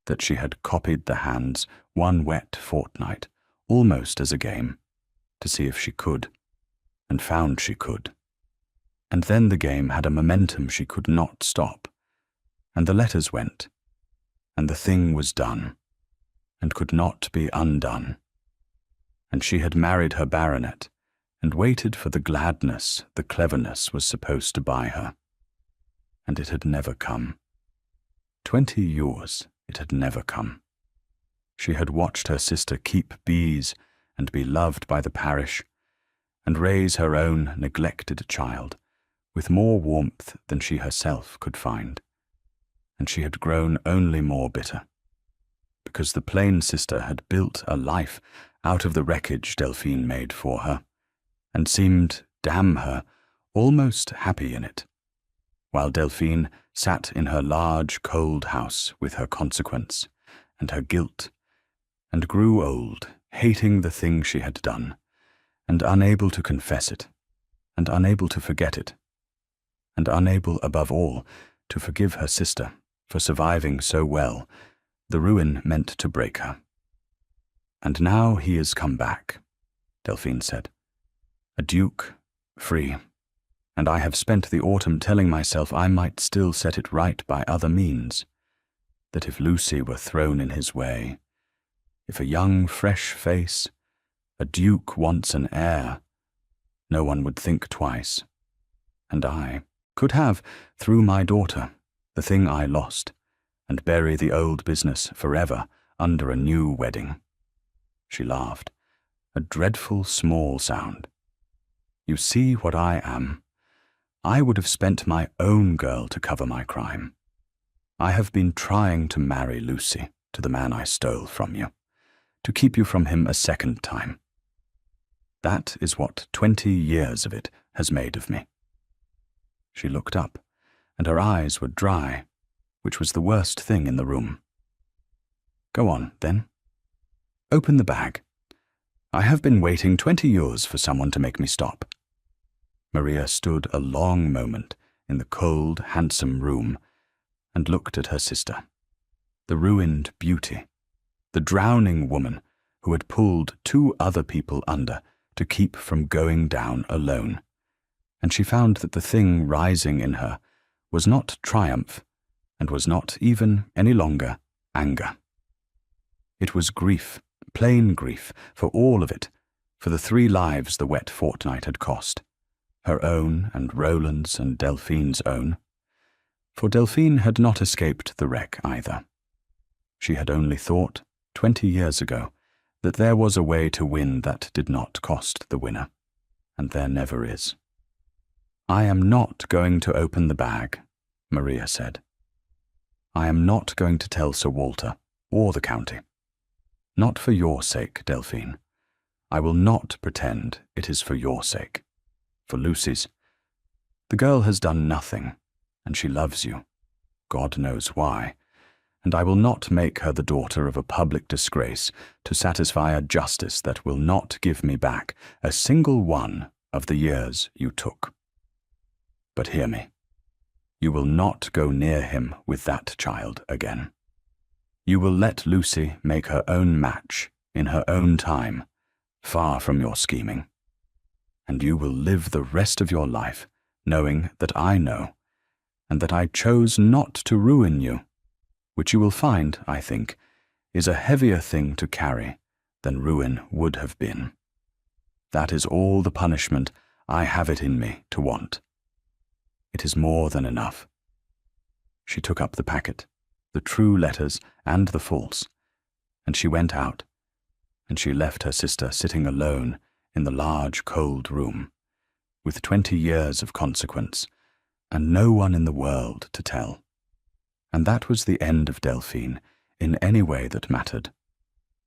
that she had copied the hands one wet fortnight, almost as a game, to see if she could, and found she could. And then the game had a momentum she could not stop, and the letters went, and the thing was done, and could not be undone. And she had married her baronet, and waited for the gladness the cleverness was supposed to buy her. And it had never come. 20 years it had never come. She had watched her sister keep bees and be loved by the parish, and raise her own neglected child with more warmth than she herself could find, and she had grown only more bitter, because the plain sister had built a life out of the wreckage Delphine made for her, and seemed, damn her, almost happy in it, while Delphine sat in her large cold house with her consequence and her guilt, and grew old, hating the thing she had done, and unable to confess it, and unable to forget it, and unable, above all, to forgive her sister for surviving so well, the ruin meant to break her. "And now he is come back," Delphine said, "a duke, free, and I have spent the autumn telling myself I might still set it right by other means, that if Lucy were thrown in his way, if a young, fresh face, A duke wants an heir. No one would think twice. And I could have, through my daughter, the thing I lost, and bury the old business forever under a new wedding. She laughed, a dreadful small sound. You see what I am. I would have spent my own girl to cover my crime. I have been trying to marry Lucy to the man I stole from you, to keep you from him a second time. That is what 20 years of it has made of me. She looked up, and her eyes were dry, which was the worst thing in the room. Go on, then. Open the bag. I have been waiting 20 years for someone to make me stop. Maria stood a long moment in the cold, handsome room and looked at her sister, the ruined beauty, the drowning woman who had pulled 2 other people under to keep from going down alone, and she found that the thing rising in her was not triumph and was not even any longer anger. It was grief, plain grief, for all of it, for the 3 lives the wet fortnight had cost, her own and Roland's and Delphine's own. For Delphine had not escaped the wreck either. She had only thought, 20 years ago, that there was a way to win that did not cost the winner, and there never is. I am not going to open the bag, Maria said. I am not going to tell Sir Walter or the county. Not for your sake, Delphine. I will not pretend it is for your sake. For Lucy's. The girl has done nothing, and she loves you. God knows why. And I will not make her the daughter of a public disgrace to satisfy a justice that will not give me back a single one of the years you took. But hear me. You will not go near him with that child again. You will let Lucy make her own match in her own time, far from your scheming. And you will live the rest of your life knowing that I know, and that I chose not to ruin you, which you will find, I think, is a heavier thing to carry than ruin would have been. That is all the punishment I have it in me to want. It is more than enough. She took up the packet, the true letters and the false, and she went out, and she left her sister sitting alone in the large cold room, with 20 years of consequence, and no one in the world to tell. And that was the end of Delphine in any way that mattered,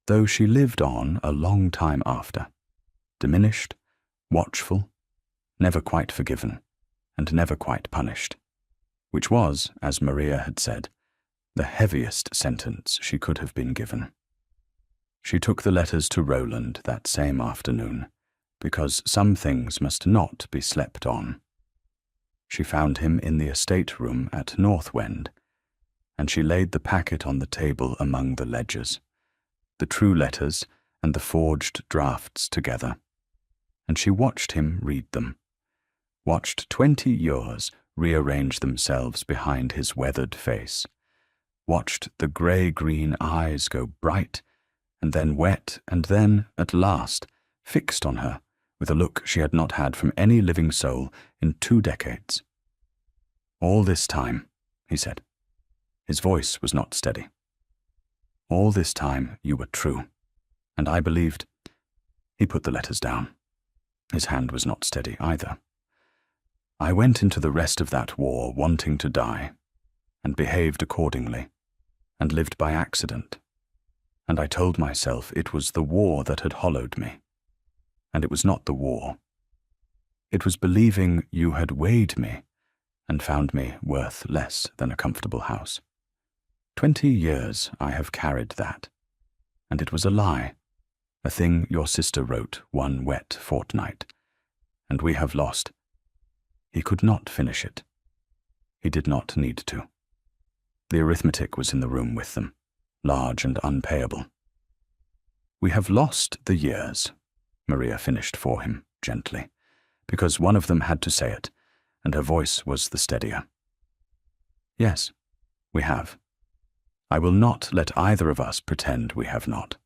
though she lived on a long time after, diminished, watchful, never quite forgiven, and never quite punished, which was, as Maria had said, the heaviest sentence she could have been given. She took the letters to Roland that same afternoon, because some things must not be slept on. She found him in the estate room at Northwend, and she laid the packet on the table among the ledgers, the true letters and the forged drafts together, and she watched him read them, watched 20 years rearrange themselves behind his weathered face, watched the grey-green eyes go bright, and then wet, and then, at last, fixed on her with a look she had not had from any living soul in 2 decades. All this time, he said. His voice was not steady. All this time you were true, and I believed. He put the letters down. His hand was not steady either. I went into the rest of that war wanting to die, and behaved accordingly, and lived by accident, and I told myself it was the war that had hollowed me, and it was not the war. It was believing you had weighed me and found me worth less than a comfortable house. 20 years I have carried that, and it was a lie, a thing your sister wrote one wet fortnight, and we have lost. He could not finish it. He did not need to. The arithmetic was in the room with them, large and unpayable. We have lost the years, Maria finished for him, gently, because one of them had to say it, and her voice was the steadier. Yes, we have. I will not let either of us pretend we have not.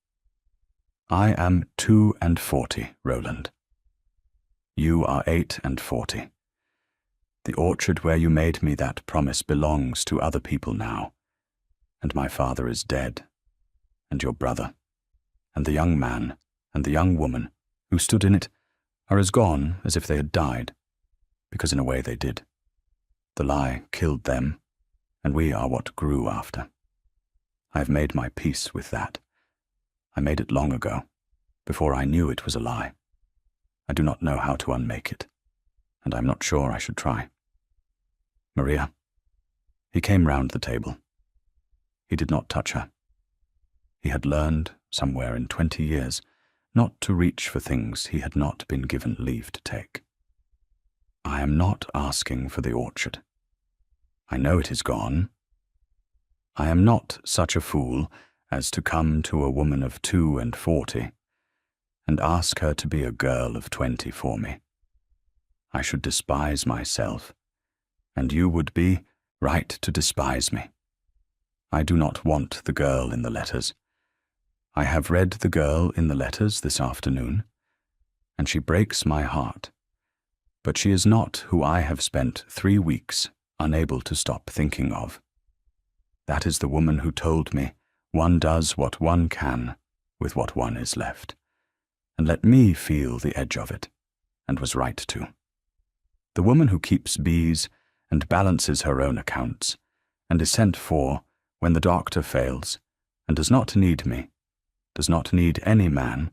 I am 42, Roland. You are 48. The orchard where you made me that promise belongs to other people now, and my father is dead, and your brother, and the young man, and the young woman who stood in it are as gone as if they had died, because in a way they did. The lie killed them, and we are what grew after. I have made my peace with that. I made it long ago, before I knew it was a lie. I do not know how to unmake it, and I'm not sure I should try. Maria. He came round the table. He did not touch her. He had learned, somewhere in 20 years, not to reach for things he had not been given leave to take. I am not asking for the orchard. I know it is gone. I am not such a fool as to come to a woman of 42 and ask her to be a girl of 20 for me. I should despise myself, and you would be right to despise me. I do not want the girl in the letters. I have read the girl in the letters this afternoon, and she breaks my heart. But she is not who I have spent 3 weeks unable to stop thinking of. That is the woman who told me one does what one can with what one is left, and let me feel the edge of it, and was right to. The woman who keeps bees and balances her own accounts, and is sent for when the doctor fails, and does not need me, does not need any man,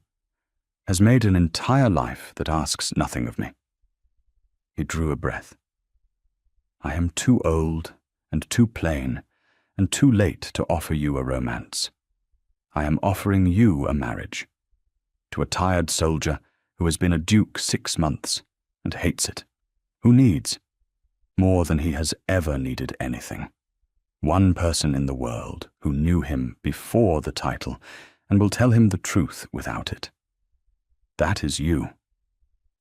has made an entire life that asks nothing of me. He drew a breath. I am too old and too plain and too late to offer you a romance. I am offering you a marriage, to a tired soldier who has been a duke 6 months and hates it, who needs, more than he has ever needed anything, one person in the world who knew him before the title and will tell him the truth without it. That is you.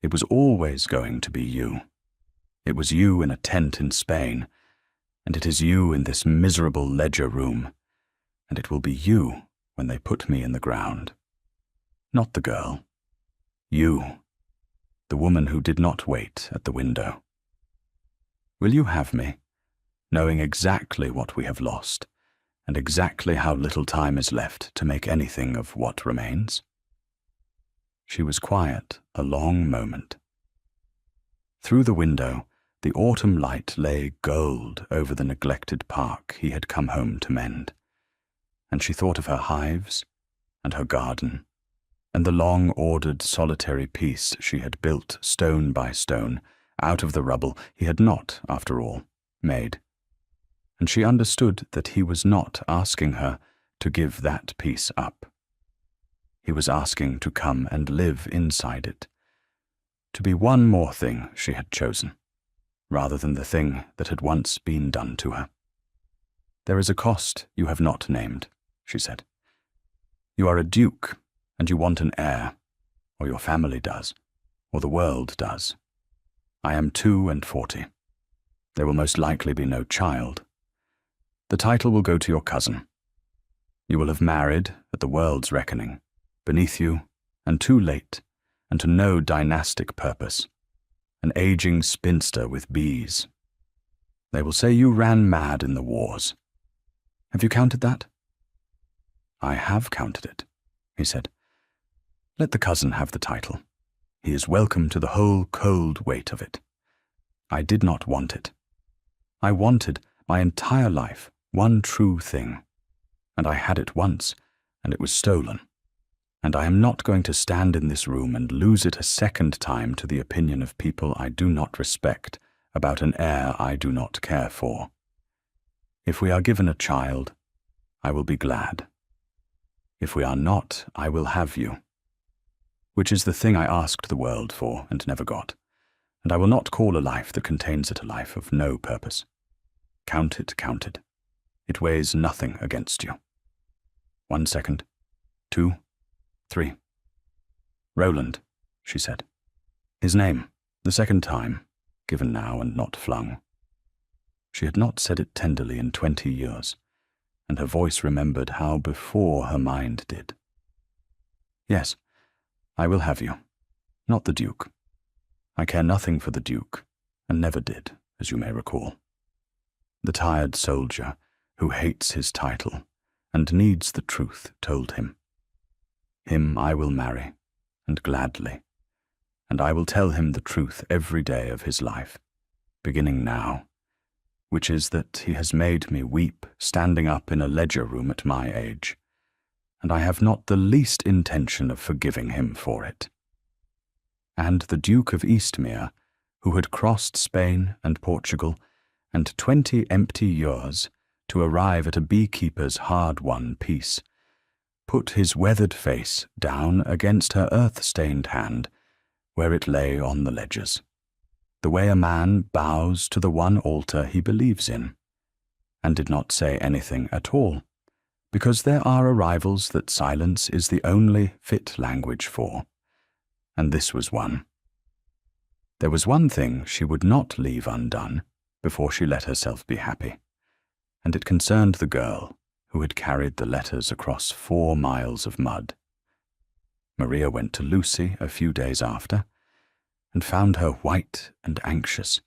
It was always going to be you. It was you in a tent in Spain, and it is you in this miserable ledger room, and it will be you when they put me in the ground. Not the girl. You, the woman who did not wait at the window. Will you have me, knowing exactly what we have lost, and exactly how little time is left to make anything of what remains? She was quiet a long moment. Through the window, the autumn light lay gold over the neglected park he had come home to mend, and she thought of her hives, and her garden, and the long-ordered solitary piece she had built stone by stone out of the rubble he had not, after all, made, and she understood that he was not asking her to give that piece up. He was asking to come and live inside it, to be one more thing she had chosen, rather than the thing that had once been done to her. There is a cost you have not named, she said. You are a duke, and you want an heir, or your family does, or the world does. I am 42. There will most likely be no child. The title will go to your cousin. You will have married, at the world's reckoning, beneath you, and too late, and to no dynastic purpose, an aging spinster with bees. They will say you ran mad in the wars. Have you counted that? I have counted it, he said. Let the cousin have the title. He is welcome to the whole cold weight of it. I did not want it. I wanted, my entire life, one true thing, and I had it once, and it was stolen. And I am not going to stand in this room and lose it a second time to the opinion of people I do not respect about an heir I do not care for. If we are given a child, I will be glad. If we are not, I will have you, which is the thing I asked the world for and never got, and I will not call a life that contains it a life of no purpose. Count it counted. It weighs nothing against you. 1 second, 2, 3. Roland, she said. His name, the second time, given now and not flung. She had not said it tenderly in 20 years, and her voice remembered how before her mind did. Yes, I will have you, not the Duke. I care nothing for the Duke, and never did, as you may recall. The tired soldier, who hates his title, and needs the truth, told him. Him I will marry, and gladly, and I will tell him the truth every day of his life, beginning now, which is that he has made me weep standing up in a ledger room at my age, and I have not the least intention of forgiving him for it. And the Duke of Eastmere, who had crossed Spain and Portugal and 20 empty years to arrive at a beekeeper's hard-won peace, put his weathered face down against her earth-stained hand where it lay on the ledgers, the way a man bows to the one altar he believes in, and did not say anything at all, because there are arrivals that silence is the only fit language for, and this was one. There was one thing she would not leave undone before she let herself be happy, and it concerned the girl who had carried the letters across 4 miles of mud. Maria went to Lucy a few days after, and found her white and anxious,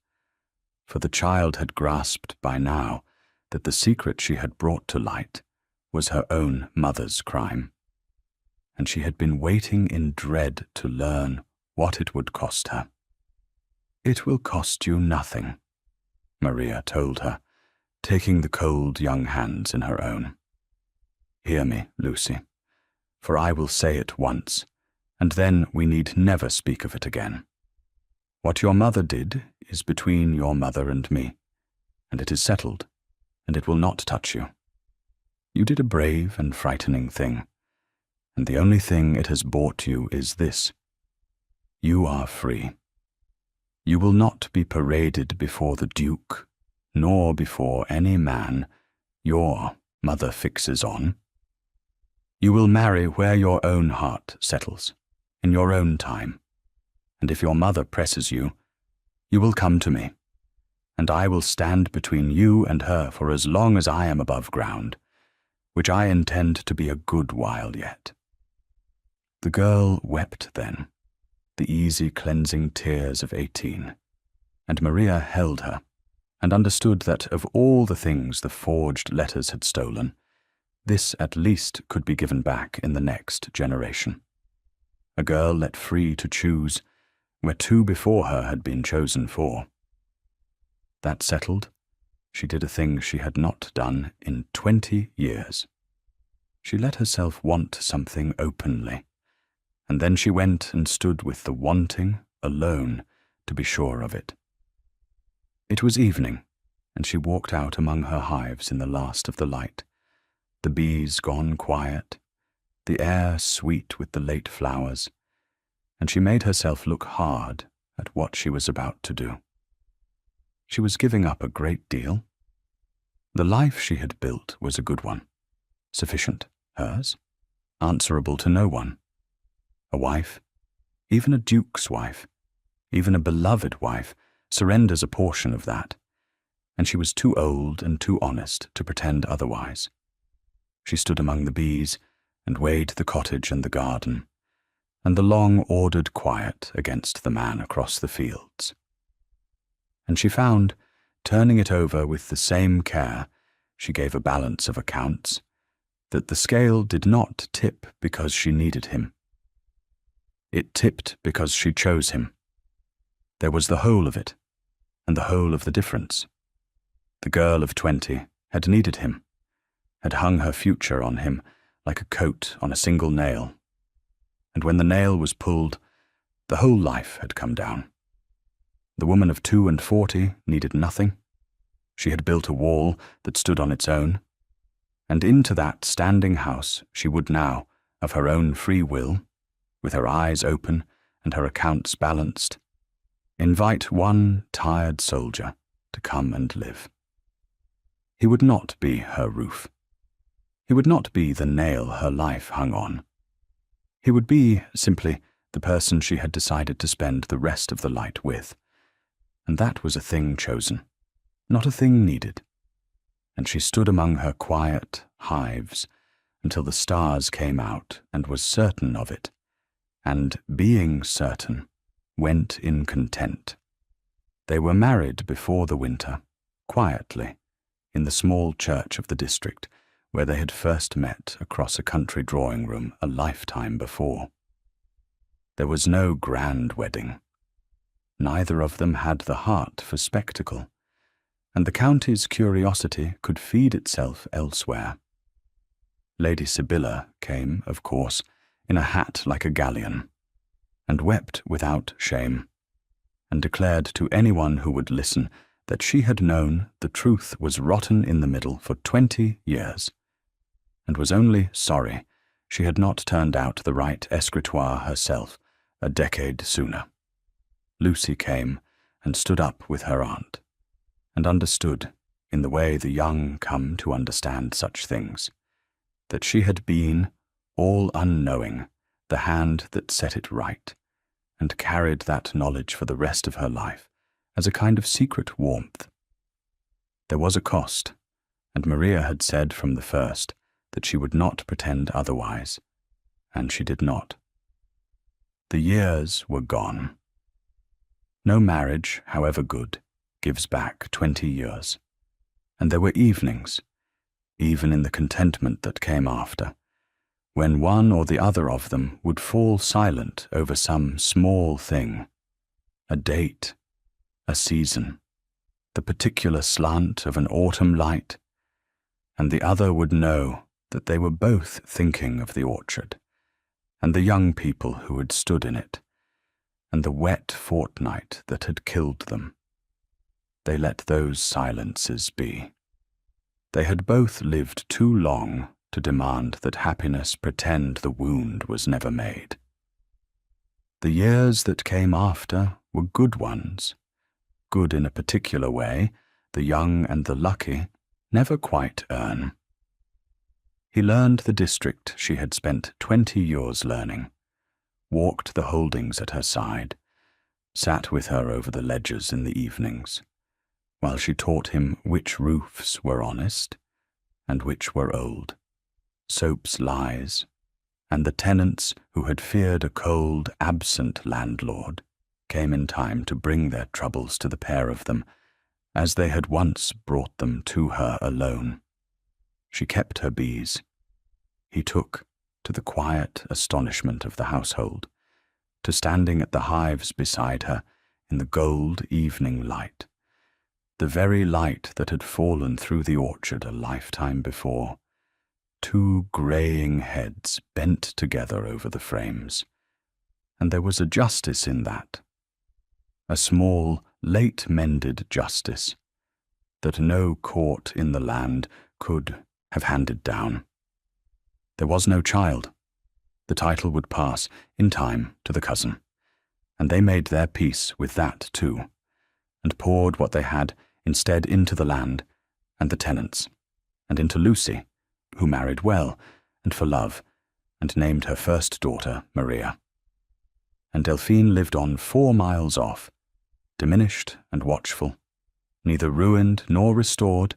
for the child had grasped by now that the secret she had brought to light was her own mother's crime, and she had been waiting in dread to learn what it would cost her. "It will cost you nothing," Maria told her, taking the cold young hands in her own. "Hear me, Lucy, for I will say it once, and then we need never speak of it again. What your mother did is between your mother and me, and it is settled, and it will not touch you. You did a brave and frightening thing, and the only thing it has bought you is this. You are free. You will not be paraded before the Duke, nor before any man your mother fixes on. You will marry where your own heart settles, in your own time, and if your mother presses you, you will come to me, and I will stand between you and her for as long as I am above ground, which I intend to be a good while yet." The girl wept then, the easy cleansing tears of 18, and Maria held her, and understood that of all the things the forged letters had stolen, this at least could be given back in the next generation. A girl let free to choose where 2 before her had been chosen for. That settled, she did a thing she had not done in 20 years. She let herself want something openly, and then she went and stood with the wanting alone to be sure of it. It was evening, and she walked out among her hives in the last of the light, the bees gone quiet, the air sweet with the late flowers, and she made herself look hard at what she was about to do. She was giving up a great deal. The life she had built was a good one, sufficient, hers, answerable to no one. A wife, even a duke's wife, even a beloved wife, surrenders a portion of that, and she was too old and too honest to pretend otherwise. She stood among the bees and weighed the cottage and the garden, and the long ordered quiet against the man across the fields. And she found, turning it over with the same care she gave a balance of accounts, that the scale did not tip because she needed him. It tipped because she chose him. There was the whole of it, and the whole of the difference. The girl of 20 had needed him, had hung her future on him like a coat on a single nail, and when the nail was pulled, the whole life had come down. The woman of 42 needed nothing. She had built a wall that stood on its own, and into that standing house she would now, of her own free will, with her eyes open and her accounts balanced, invite one tired soldier to come and live. He would not be her roof. He would not be the nail her life hung on. He would be, simply, the person she had decided to spend the rest of the light with, and that was a thing chosen, not a thing needed. And she stood among her quiet hives until the stars came out and was certain of it, and, being certain, went in content. They were married before the winter, quietly, in the small church of the district, where they had first met across a country drawing-room a lifetime before. There was no grand wedding. Neither of them had the heart for spectacle, and the county's curiosity could feed itself elsewhere. Lady Sibylla came, of course, in a hat like a galleon, and wept without shame, and declared to anyone who would listen that she had known the truth was rotten in the middle for 20 years, and was only sorry she had not turned out the right escritoire herself a decade sooner. Lucy came and stood up with her aunt, and understood, in the way the young come to understand such things, that she had been, all unknowing, the hand that set it right, and carried that knowledge for the rest of her life as a kind of secret warmth. There was a cost, and Maria had said from the first that she would not pretend otherwise, and she did not. The years were gone. No marriage, however good, gives back 20 years, and there were evenings, even in the contentment that came after, when one or the other of them would fall silent over some small thing, a date, a season, the particular slant of an autumn light, and the other would know that they were both thinking of the orchard, and the young people who had stood in it, and the wet fortnight that had killed them. They let those silences be. They had both lived too long to demand that happiness pretend the wound was never made. The years that came after were good ones, good in a particular way the young and the lucky never quite earn. He learned the district she had spent 20 years learning, walked the holdings at her side, sat with her over the ledgers in the evenings, while she taught him which roofs were honest and which were old, Soap's lies, and the tenants who had feared a cold, absent landlord came in time to bring their troubles to the pair of them, as they had once brought them to her alone. She kept her bees. He took, to the quiet astonishment of the household, to standing at the hives beside her in the gold evening light, the very light that had fallen through the orchard a lifetime before, two greying heads bent together over the frames, and there was a justice in that, a small, late-mended justice, that no court in the land could have handed down. There was no child. The title would pass, in time, to the cousin, and they made their peace with that too, and poured what they had instead into the land and the tenants, and into Lucy, who married well and for love, and named her first daughter Maria. And Delphine lived on 4 miles off, diminished and watchful, neither ruined nor restored,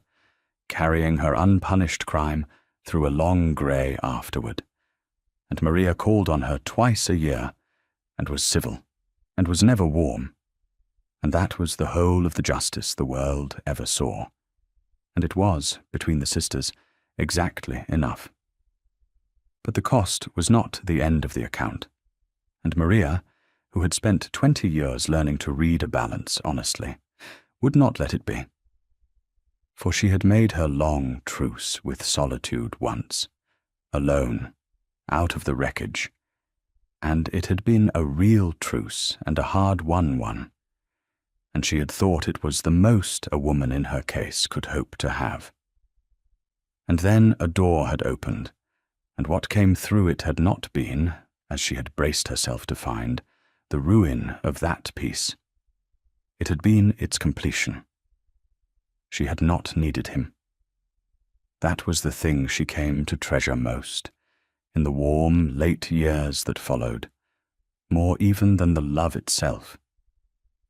carrying her unpunished crime through a long grey afterward. And Maria called on her twice a year, and was civil, and was never warm, and that was the whole of the justice the world ever saw, and it was, between the sisters, exactly enough. But the cost was not the end of the account, and Maria, who had spent 20 years learning to read a balance honestly, would not let it be. For she had made her long truce with solitude once, alone, out of the wreckage, and it had been a real truce and a hard-won one, and she had thought it was the most a woman in her case could hope to have. And then a door had opened, and what came through it had not been, as she had braced herself to find, the ruin of that peace. It had been its completion. She had not needed him. That was the thing she came to treasure most, in the warm, late years that followed, more even than the love itself,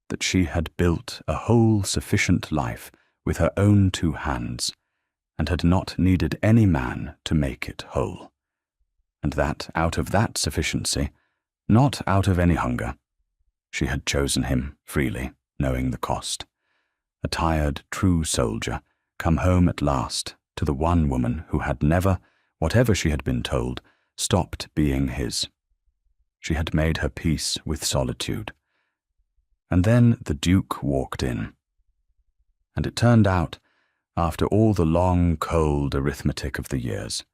that she had built a whole sufficient life with her own 2 hands, and had not needed any man to make it whole, and that out of that sufficiency, not out of any hunger, she had chosen him freely, knowing the cost. A tired, true soldier, come home at last to the one woman who had never, whatever she had been told, stopped being his. She had made her peace with solitude. And then the Duke walked in. And it turned out, after all the long, cold arithmetic of the years,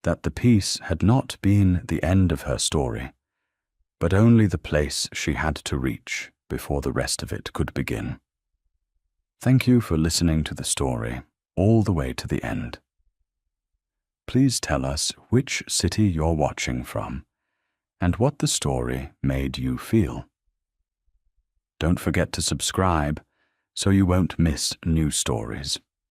that the peace had not been the end of her story, but only the place she had to reach before the rest of it could begin. Thank you for listening to the story all the way to the end. Please tell us which city you're watching from and what the story made you feel. Don't forget to subscribe so you won't miss new stories.